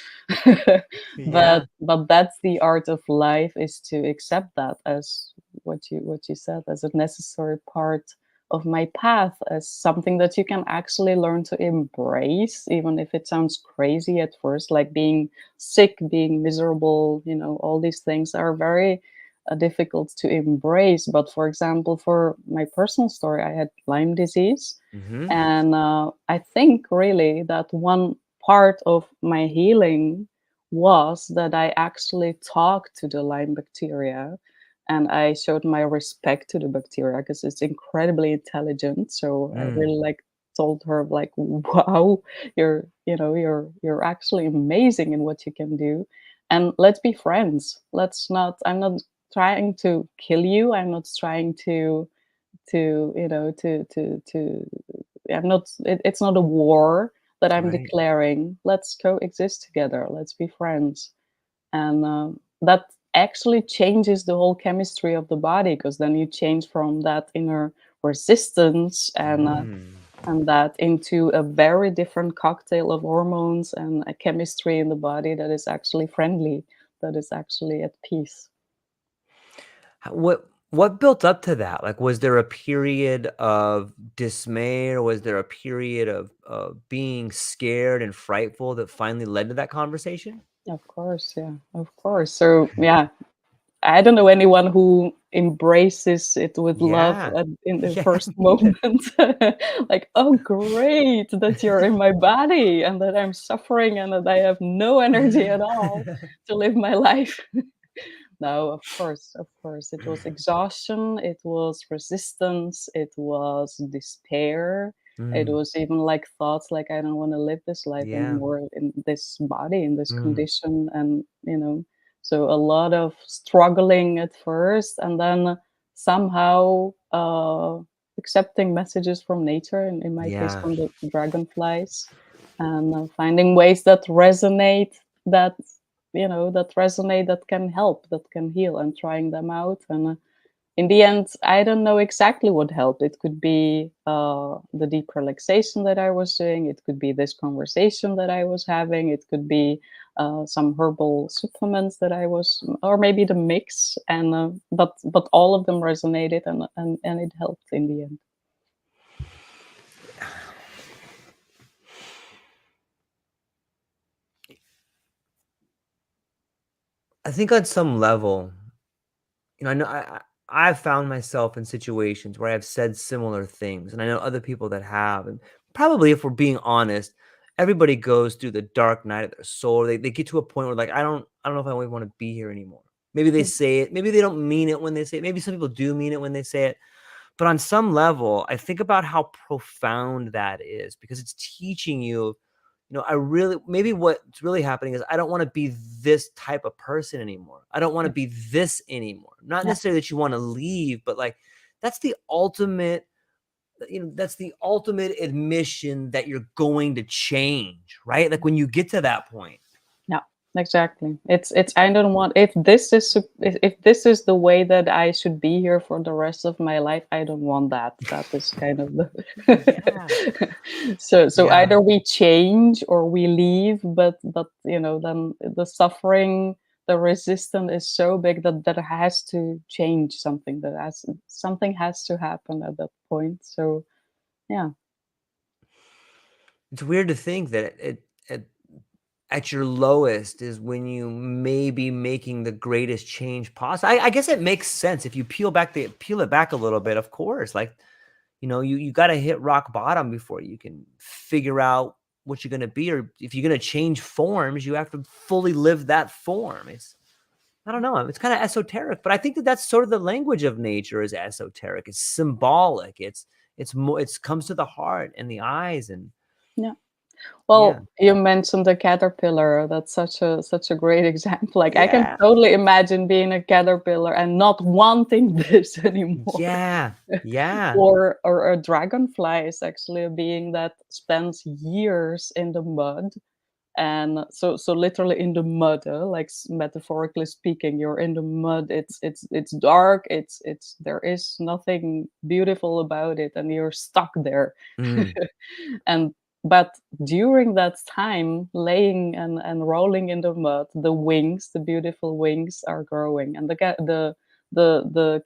But that's the art of life, is to accept that as what you said, as a necessary part of my path, as something that you can actually learn to embrace, even if it sounds crazy at first, like being sick, being miserable. All these things are very difficult to embrace. But for example, for my personal story, I had Lyme disease. And I think really that one part of my healing was that I actually talked to the Lyme bacteria, and I showed my respect to the bacteria, because it's incredibly intelligent. So I really told her, like, wow, you're actually amazing in what you can do, and let's be friends. I'm not trying to kill you. I'm not trying to I'm not, it's not a war that I'm declaring. Let's coexist together. Let's be friends. And that actually changes the whole chemistry of the body, because then you change from that inner resistance and that into a very different cocktail of hormones and a chemistry in the body that is actually friendly, that is actually at peace. What What built up to that? Like, was there a period of dismay, or was there a period of being scared and frightful that finally led to that conversation? Of course, yeah, of course. So yeah, I don't know anyone who embraces it with love Yeah. in the Yeah. first moment. Like, oh, great that you're in my body and that I'm suffering and that I have no energy at all to live my life. No, of course. It was exhaustion, it was resistance, it was despair. It Mm, was even like thoughts like, I don't want to live this life yeah. anymore in this body, in this Mm, condition. And, so a lot of struggling at first, and then somehow accepting messages from nature, in my case, yeah. from the dragonflies, and finding ways that resonate, that that resonate, that can help, that can heal, and trying them out. And in the end, I don't know exactly what helped. It could be the deep relaxation that I was doing, it could be this conversation that I was having, it could be some herbal supplements that I was, or maybe the mix. And but all of them resonated, and it helped in the end. I think on some level, I know I've found myself in situations where I've said similar things, and I know other people that have. And probably, if we're being honest, everybody goes through the dark night of their soul. They get to a point where, like, I don't know if I want to be here anymore. Maybe they Mm, say it, maybe they don't mean it when they say it. Maybe some people do mean it when they say it. But on some level, I think about how profound that is, because it's teaching you, I really, maybe what's really happening is I don't want to be this type of person anymore. I don't want to yeah, be this anymore. Not yeah, necessarily that you want to leave, but like that's the ultimate, that's the ultimate admission that you're going to change, right? Like when you get to that point. yeah, exactly. It's I don't want, if this is if this is the way that I should be here for the rest of my life, I don't want that. That is kind of Yeah. the so Yeah. either we change or we leave, but then the suffering, the resistance is so big that that has to change something, something has to happen at that point. So yeah. It's weird to think that at your lowest is when you may be making the greatest change possible. I guess it makes sense if you peel it back a little bit. Of course, like you got to hit rock bottom before you can figure out what you're gonna be, or if you're gonna change forms, you have to fully live that form. I don't know. It's kind of esoteric, but I think that that's sort of the language of nature is esoteric. It's symbolic. It's more. It comes to the heart and the eyes, and Yeah. yeah, Well, you mentioned the caterpillar. That's such a great example. Like, I can yeah, totally imagine being a caterpillar and not wanting this anymore. yeah, yeah. Or a dragonfly is actually a being that spends years in the mud. And so literally in the mud, like metaphorically speaking, you're in the mud. It's dark. It's there is nothing beautiful about it, and you're stuck there. Mm, And but during that time, laying and rolling in the mud, the wings, the beautiful wings, are growing, and the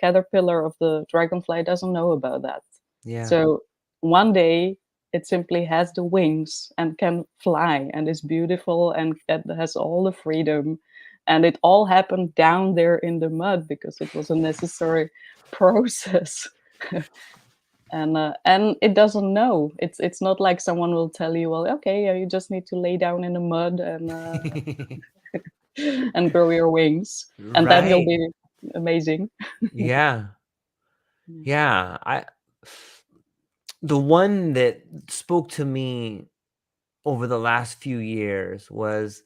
caterpillar of the dragonfly doesn't know about that. yeah. So one day it simply has the wings and can fly and is beautiful and it has all the freedom. And it all happened down there in the mud because it was a necessary process. And it doesn't know. It's not like someone will tell you, well, okay, you just need to lay down in the mud and grow your wings, and then you'll Right. be amazing. Yeah. Mm. Yeah. The one that spoke to me over the last few years was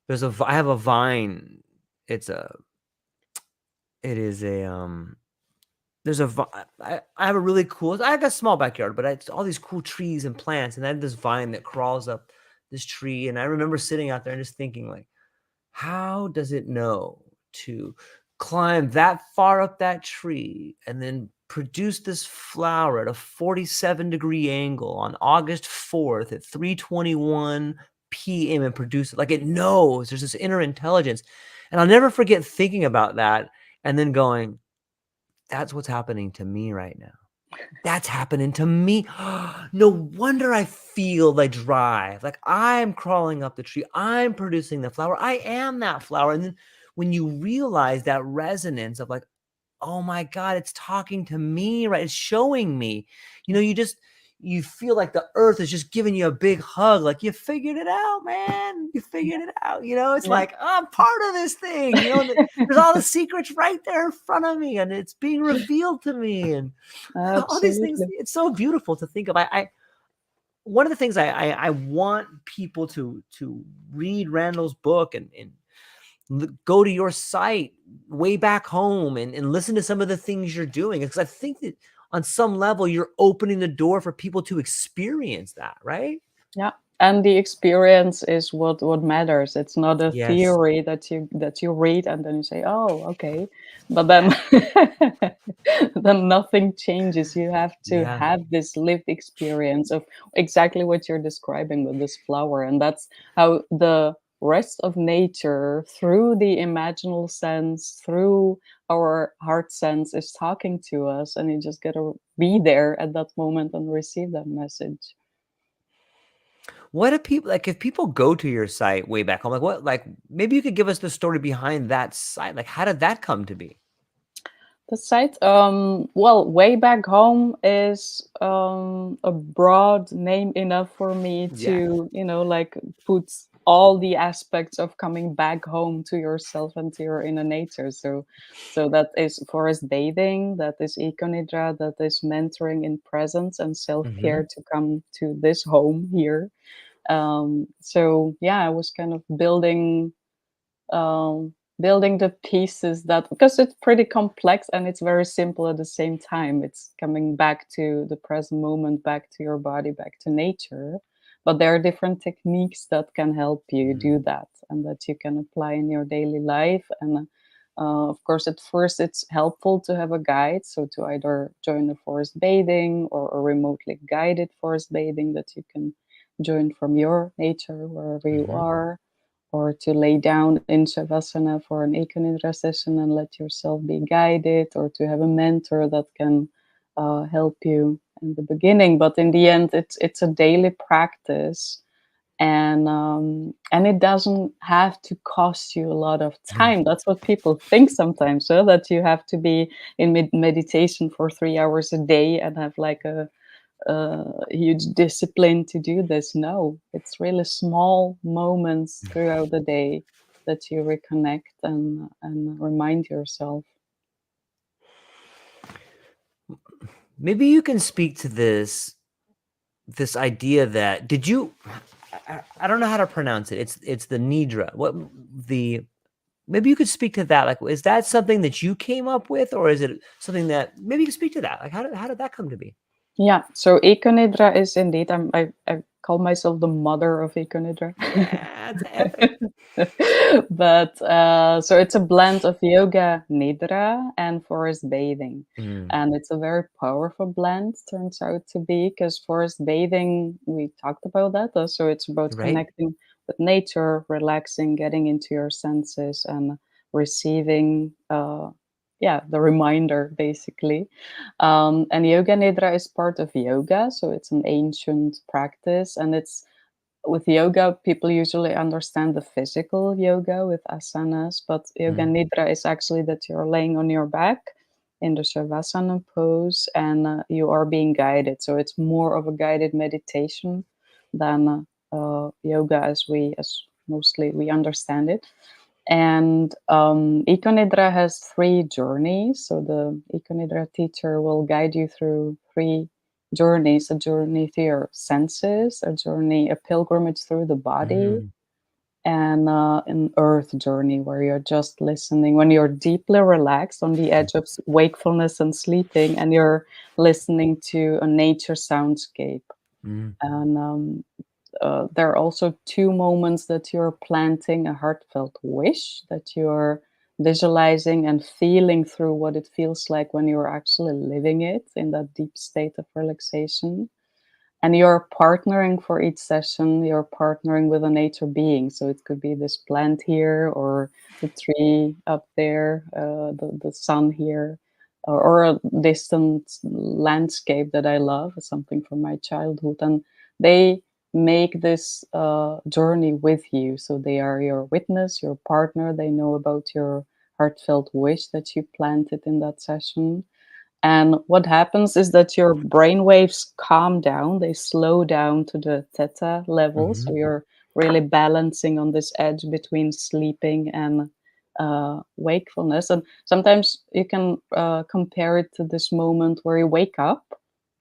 I have a vine. It's a it is a there's a I have a really cool, I have a small backyard, but it's all these cool trees and plants, and I have this vine that crawls up this tree, and I remember sitting out there and just thinking, like, how does it know to climb that far up that tree and then produce this flower at a 47-degree angle on August 4th at 3:21 p.m. and produce it? Like, it knows. There's this inner intelligence. And I'll never forget thinking about that and then going, That's what's happening to me right now. That's happening to me. No wonder I feel the drive. Like I'm crawling up the tree. I'm producing the flower. I am that flower. And then when you realize that resonance of like, oh my God, it's talking to me, right? It's showing me, you feel like the earth is just giving you a big hug. Like you figured it out, man. You figured it out. It's Yeah. like, I'm part of this thing, there's all the secrets right there in front of me and it's being revealed to me and all these things. Absolutely. It's so beautiful to think of. One of the things I want people to read Randall's book and go to your site way back home and listen to some of the things you're doing, because I think that on some level you're opening the door for people to experience that, right? Yeah. And the experience is what matters. It's not a Yes. theory that you read and then you say, oh, okay. But then Yeah. then nothing changes. You have to Yeah. have this lived experience of exactly what you're describing with this flower. And that's how the rest of nature, through the imaginal sense, through our heart sense, is talking to us. And you just gotta be there at that moment and receive that message. What do people like if people go to your site way back home? Like maybe you could give us the story behind that site. Like how did that come to be? The site, well, way back home is a broad name enough for me Yeah. to, like put all the aspects of coming back home to yourself and to your inner nature. So that is forest bathing, that is EcoNIDRA, that is mentoring in presence and self-care Mm-hmm. to come to this home here. So yeah, I was kind of building the pieces, that because it's pretty complex and it's very simple at the same time. It's coming back to the present moment, back to your body, back to nature. But there are different techniques that can help you Mm-hmm. do that and that you can apply in your daily life. And of course, at first, it's helpful to have a guide. So to either join a forest bathing or a remotely guided forest bathing that you can join from your nature, wherever you Mm-hmm. are, or to lay down in Shavasana for an EcoNidra session and let yourself be guided, or to have a mentor that can help you in the beginning. But in the end, it's a daily practice, and it doesn't have to cost you a lot of time. That's what people think sometimes, so that you have to be in meditation for 3 hours a day and have like a huge discipline to do this. No, it's really small moments throughout the day that you reconnect and remind yourself. Maybe you can speak to this idea that did you I don't know how to pronounce it. It's the Nidra. What the maybe you could speak to that. Like, is that something that you came up with, or is it something that maybe you can speak to that? Like, how did that come to be? Yeah, so EcoNidra is indeed, I call myself the mother of EcoNidra. Yeah, it's epic. But so it's a blend of yoga nidra and forest bathing. Mm, And it's a very powerful blend, turns out to be, because forest bathing, we talked about that. So it's about right. connecting with nature, relaxing, getting into your senses, and receiving, yeah, the reminder basically. And yoga nidra is part of yoga, so it's an ancient practice, and it's with yoga, people usually understand the physical yoga with asanas, but yoga Mm, nidra is actually that you're laying on your back in the shavasana pose, and you are being guided. So it's more of a guided meditation than yoga as mostly we understand it. And EcoNidra has 3 journeys. So the EcoNidra teacher will guide you through 3 journeys: a journey through your senses, a journey, a pilgrimage through the body, mm, and an earth journey where you're just listening. When you're deeply relaxed on the edge of wakefulness and sleeping, and you're listening to a nature soundscape. mm, And there are also 2 moments that you're planting a heartfelt wish, that you're visualizing and feeling through what it feels like when you're actually living it in that deep state of relaxation. And you're partnering for each session, you're partnering with a nature being. So it could be this plant here, or the tree up there, the sun here. or a distant landscape that I love, something from my childhood, and they make this journey with you. So they are your witness, your partner. They know about your heartfelt wish that you planted in that session. And what happens is that your brain waves calm down, they slow down to the theta level. So Mhm. you're really balancing on this edge between sleeping and wakefulness. And sometimes you can compare it to this moment where you wake up,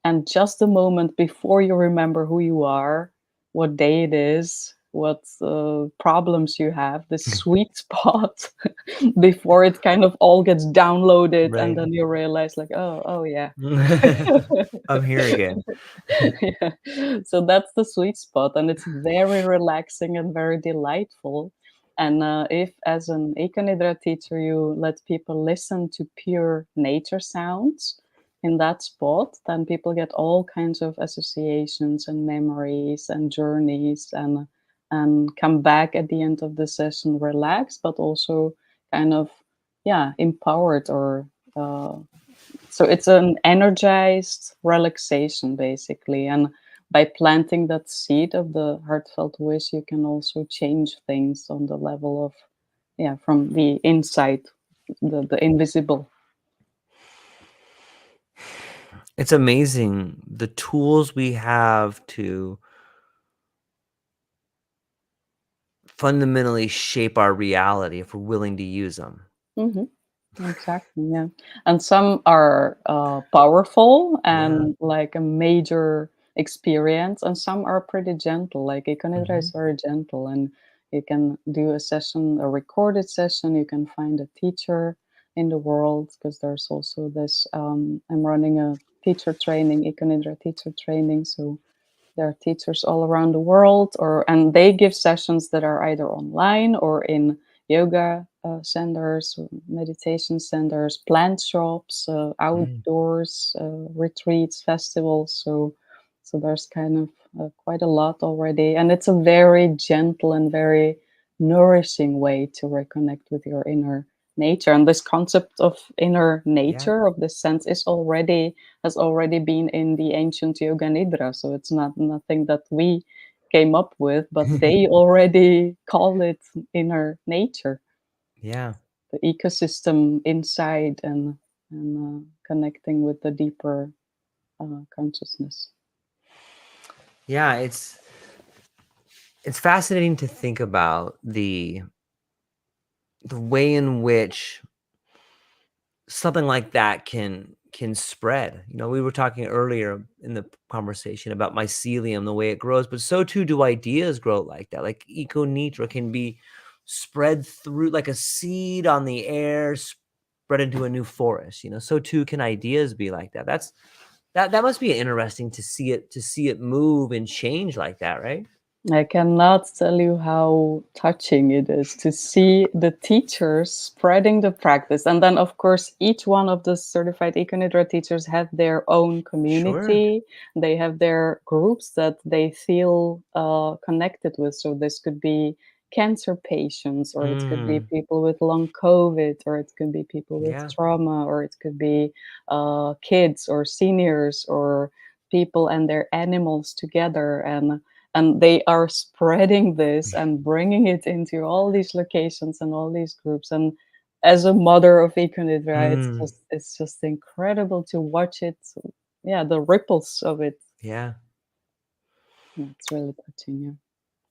and just the moment before you remember who you are, what day it is, what problems you have, this sweet spot before it kind of all gets downloaded, and Right. then you realize like, oh yeah. I'm here again. Yeah. So that's the sweet spot, and it's very relaxing and very delightful. And if, as an EcoNIDRA teacher, you let people listen to pure nature sounds in that spot, then people get all kinds of associations and memories and journeys, and come back at the end of the session relaxed, but also kind of, yeah, empowered, or so it's an energized relaxation basically. And by planting that seed of the heartfelt wish, you can also change things on the level of, yeah, from the inside, the invisible. It's amazing the tools we have to fundamentally shape our reality if we're willing to use them. Hmm. Exactly, yeah. And some are powerful Yeah. and like a major experience, and some are pretty gentle. Like EcoNidra is Mhm. very gentle, and you can do a session, a recorded session. You can find a teacher in the world, because there's also this. I'm running a teacher training, EcoNidra teacher training, so there are teachers all around the world, and they give sessions that are either online or in yoga centers, meditation centers, plant shops, Mm. outdoors, retreats, festivals. So there's kind of quite a lot already, and it's a very gentle and very nourishing way to reconnect with your inner nature. And this concept of inner Yeah. nature, of this sense, is already has already been in the ancient yoga nidra. So it's not nothing that we came up with, but they already call it inner nature, Yeah. the ecosystem inside, and connecting with the deeper consciousness. Yeah, it's fascinating to think about the way in which something like that can spread. You know, we were talking earlier in the conversation about mycelium, the way it grows, but so too do ideas grow like that. Like EcoNidra can be spread through like a seed on the air, spread into a new forest. You know, so too can ideas be like that. That must be interesting to see it move and change like that, right? I cannot tell you how touching it is to see the teachers spreading the practice. And then, of course, each one of the certified EcoNidra teachers have their own Sure. community. They have their groups that they feel connected with. So this could be cancer patients, or it could be Mm, people with long COVID, or it could be people with yeah. trauma, or it could be kids or seniors, or people and their animals together. And they are spreading this and bringing it into all these locations and all these groups. And as a mother of EcoNidra, Mm, it's just incredible to watch it. Yeah, the ripples of it. yeah. Yeah, it's really touching. Yeah.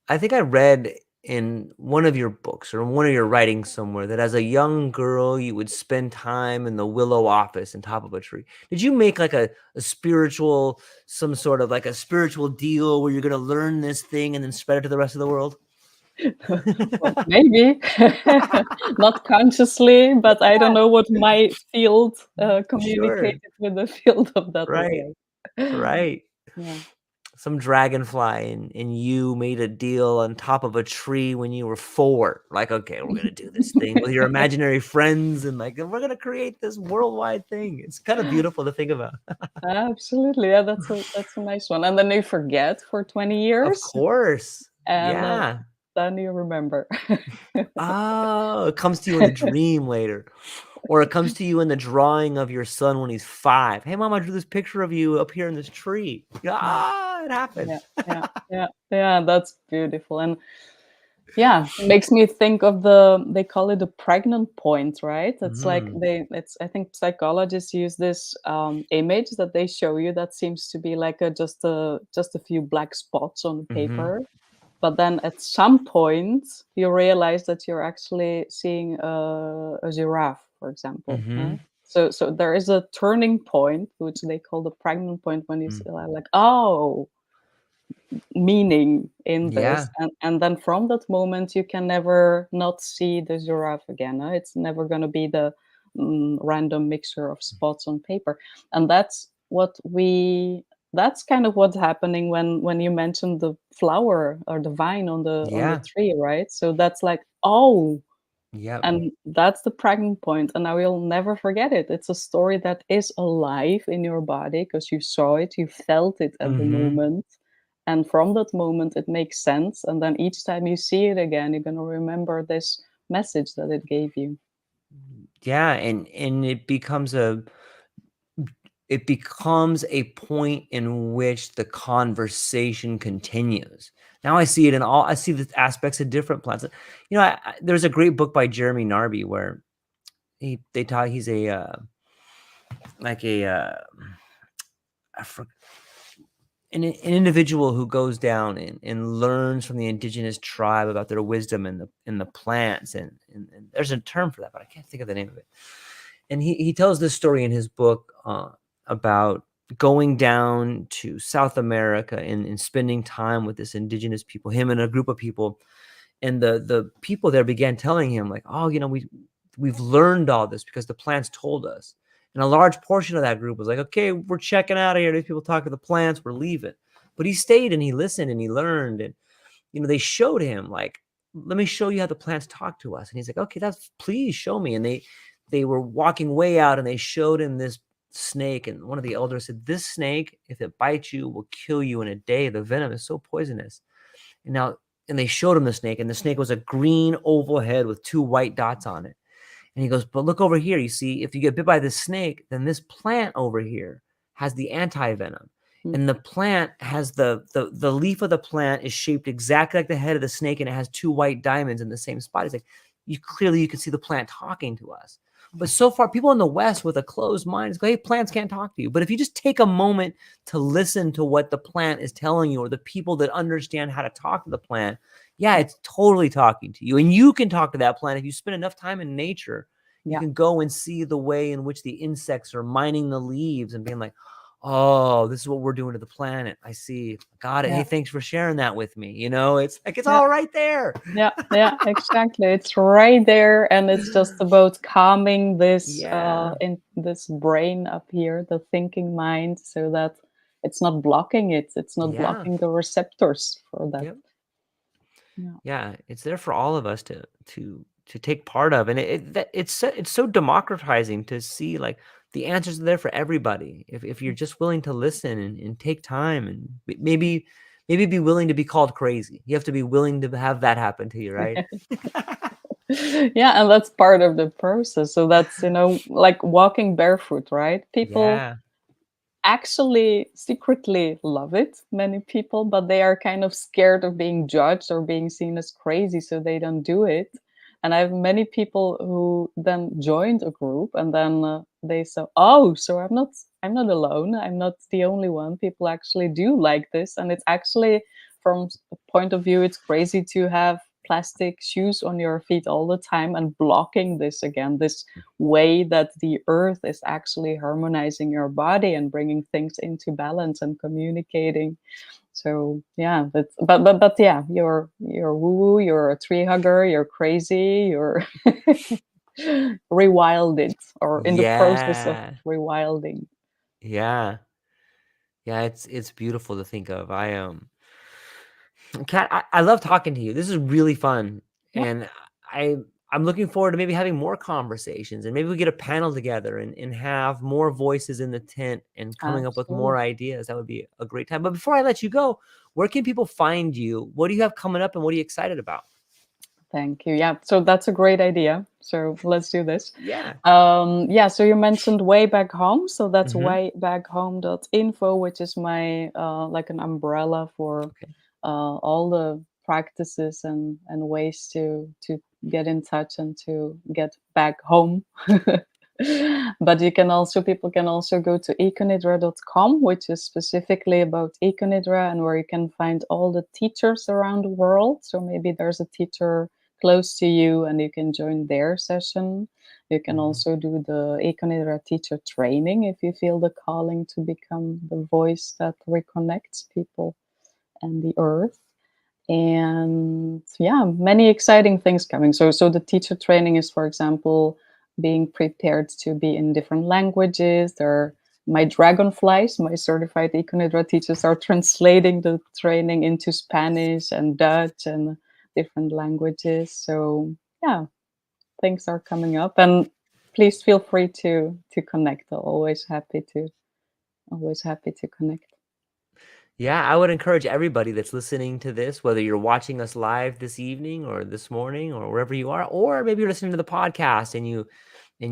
I think I read in one of your books or in one of your writings somewhere that as a young girl, you would spend time in the willow office on top of a tree. Did you make like a spiritual, some sort of like a spiritual deal where you're going to learn this thing and then spread it to the rest of the world? Well, maybe not consciously, but I don't know what my field Sure. communicated with the field of that was Right. like. Right. Yeah. Some dragonfly and you made a deal on top of a tree when you were 4. Like, okay, we're gonna do this thing with your imaginary friends and like we're gonna create this worldwide thing. It's kind of beautiful to think about. Absolutely. Yeah, that's a nice one. And then you forget for 20 Of years, course. and Yeah. then you remember. Oh, it comes to you in a dream later. Or it comes to you in the drawing of your son when he's 5. Hey, mom, I drew this picture of you up here in this tree. It happened. Yeah, that's beautiful. And yeah, it makes me think of they call it the pregnant point, right? It's like Mhm. I think psychologists use this image that they show you that seems to be like just a few black spots on the Mhm. paper. But then at some point, you realize that you're actually seeing a giraffe, for example. Mhm. So there is a turning point, which they call the pregnant point, when you Mm. see like, oh, meaning in Yeah. this, and then from that moment you can never not see the giraffe again. It's never going to be the random mixture of spots on paper. And that's kind of what's happening when you mentioned the flower or the vine on the Yeah. tree, right? So that's like, oh, Yep. and that's the pregnant point, and I will never forget it. It's a story that is alive in your body because you saw it, you felt it at the Mhm. moment. And from that moment, it makes sense. And then each time you see it again, you're going to remember this message that it gave you. Yeah, and it becomes a point in which the conversation continues. Now I see the aspects of different plants. There's a great book by Jeremy Narby where he's a like a I for- an individual who goes down and learns from the indigenous tribe about their wisdom in the plants, and there's a term for that, but I can't think of the name of it. And he tells this story in his book about going down to South America and spending time with this indigenous people, him and a group of people. And the people there began telling him, like, oh, we've learned all this because the plants told us. And a large portion of that group was like, okay, we're checking out of here. These people talk to the plants, we're leaving. But he stayed and he listened and he learned. And they showed him, like, let me show you how the plants talk to us. And he's like, okay, please show me. And they were walking way out and they showed him this snake. And one of the elders said, this snake, if it bites you, will kill you in a day. The venom is so poisonous. And they showed him the snake, and the snake was a green oval head with 2 white dots on it. And he goes, but look over here. You see, if you get bit by this snake, then this plant over here has the anti-venom. Mm. And the plant has the leaf of the plant is shaped exactly like the head of the snake, and it has 2 white diamonds in the same spot. He's like, you can see the plant talking to us. But so far, people in the West with a closed mind go, hey, plants can't talk to you. But if you just take a moment to listen to what the plant is telling you, or the people that understand how to talk to the plant, yeah, it's totally talking to you. And you can talk to that plant if you spend enough time in nature. You Yeah. can go and see the way in which the insects are mining the leaves and being like, oh, this is what we're doing to the planet. I see. Got it. Yeah. Hey, thanks for sharing that with me. It's like, it's Yeah. all right there. Yeah, exactly. It's right there, and it's just about calming this Yeah. in this brain up here, the thinking mind, so that it's not blocking it. It's not Yeah. blocking the receptors for that. Yep. Yeah. Yeah. It's there for all of us to take part of. And it's so democratizing to see, like, the answers are there for everybody. If you're just willing to listen and take time and maybe be willing to be called crazy. You have to be willing to have that happen to you, right? Yeah, and that's part of the process. So that's, like walking barefoot, right? People Yeah. actually secretly love it, many people, but they are kind of scared of being judged or being seen as crazy, so they don't do it. And I have many people who then joined a group, and then they say, oh, so I'm not alone, I'm not the only one. People actually do like this. And it's actually, from a point of view, it's crazy to have plastic shoes on your feet all the time and blocking this way that the earth is actually harmonizing your body and bringing things into balance and communicating. So yeah, but yeah, you're woo woo, you're a tree hugger, you're crazy, you're rewilded, or in the process of Yeah. rewilding. Yeah. Yeah. It's beautiful to think of. Kat, I love talking to you. This is really fun. Yeah, And I I'm looking forward to maybe having more conversations, and maybe we get a panel together and have more voices in the tent and coming up with more absolutely. ideas. That would be a great time. But before I let you go, where can people find you? What do you have coming up and what are you excited about? Thank you. Yeah, so that's a great idea. So let's do this. Yeah. Yeah, so you mentioned Way Back Home. So that's Hmm. wayback.home.info, which is my like an umbrella for Okay. all the practices and ways to get in touch and to get back home. But you can also people can also go to econidra.com, which is specifically about econidra and where you can find all the teachers around the world. So maybe there's a teacher close to you and you can join their session. You can Hmm. also do the econidra teacher training if you feel the calling to become the voice that reconnects people and the earth. And yeah, many exciting things coming. So the teacher training is, for example, being prepared to be in different languages. There are my dragonflies, my certified econidra teachers are translating the training into Spanish and Dutch and different languages. So yeah, things are coming up, and please feel free to connect. Always happy to connect. Yeah, I would encourage everybody that's listening to this, whether you're watching us live this evening or this morning or wherever you are, or maybe you're listening to the podcast and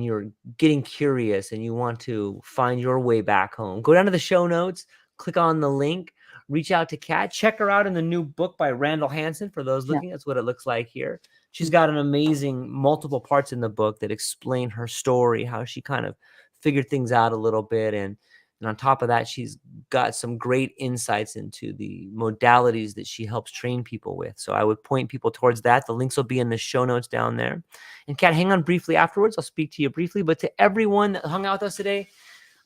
you're getting curious and you want to find your way back home. Go down to the show notes, click on the link, reach out to Kat, check her out in the new book by Randall Hansen. For those Yeah. looking, that's what it looks like here. She's got an amazing multiple parts in the book that explain her story, how she kind of figured things out a little bit. And on top of that, she's got some great insights into the modalities that she helps train people with. So I would point people towards that. The links will be in the show notes down there. And Kat, hang on briefly afterwards. I'll speak to you briefly. But to everyone that hung out with us today,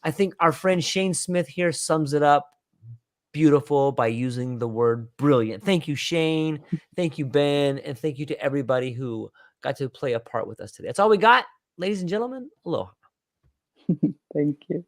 I think our friend Shane Smith here sums it up beautiful by using the word brilliant. Thank you, Shane. Thank you, Ben. And thank you to everybody who got to play a part with us today. That's all we got, ladies and gentlemen. Aloha. Thank you.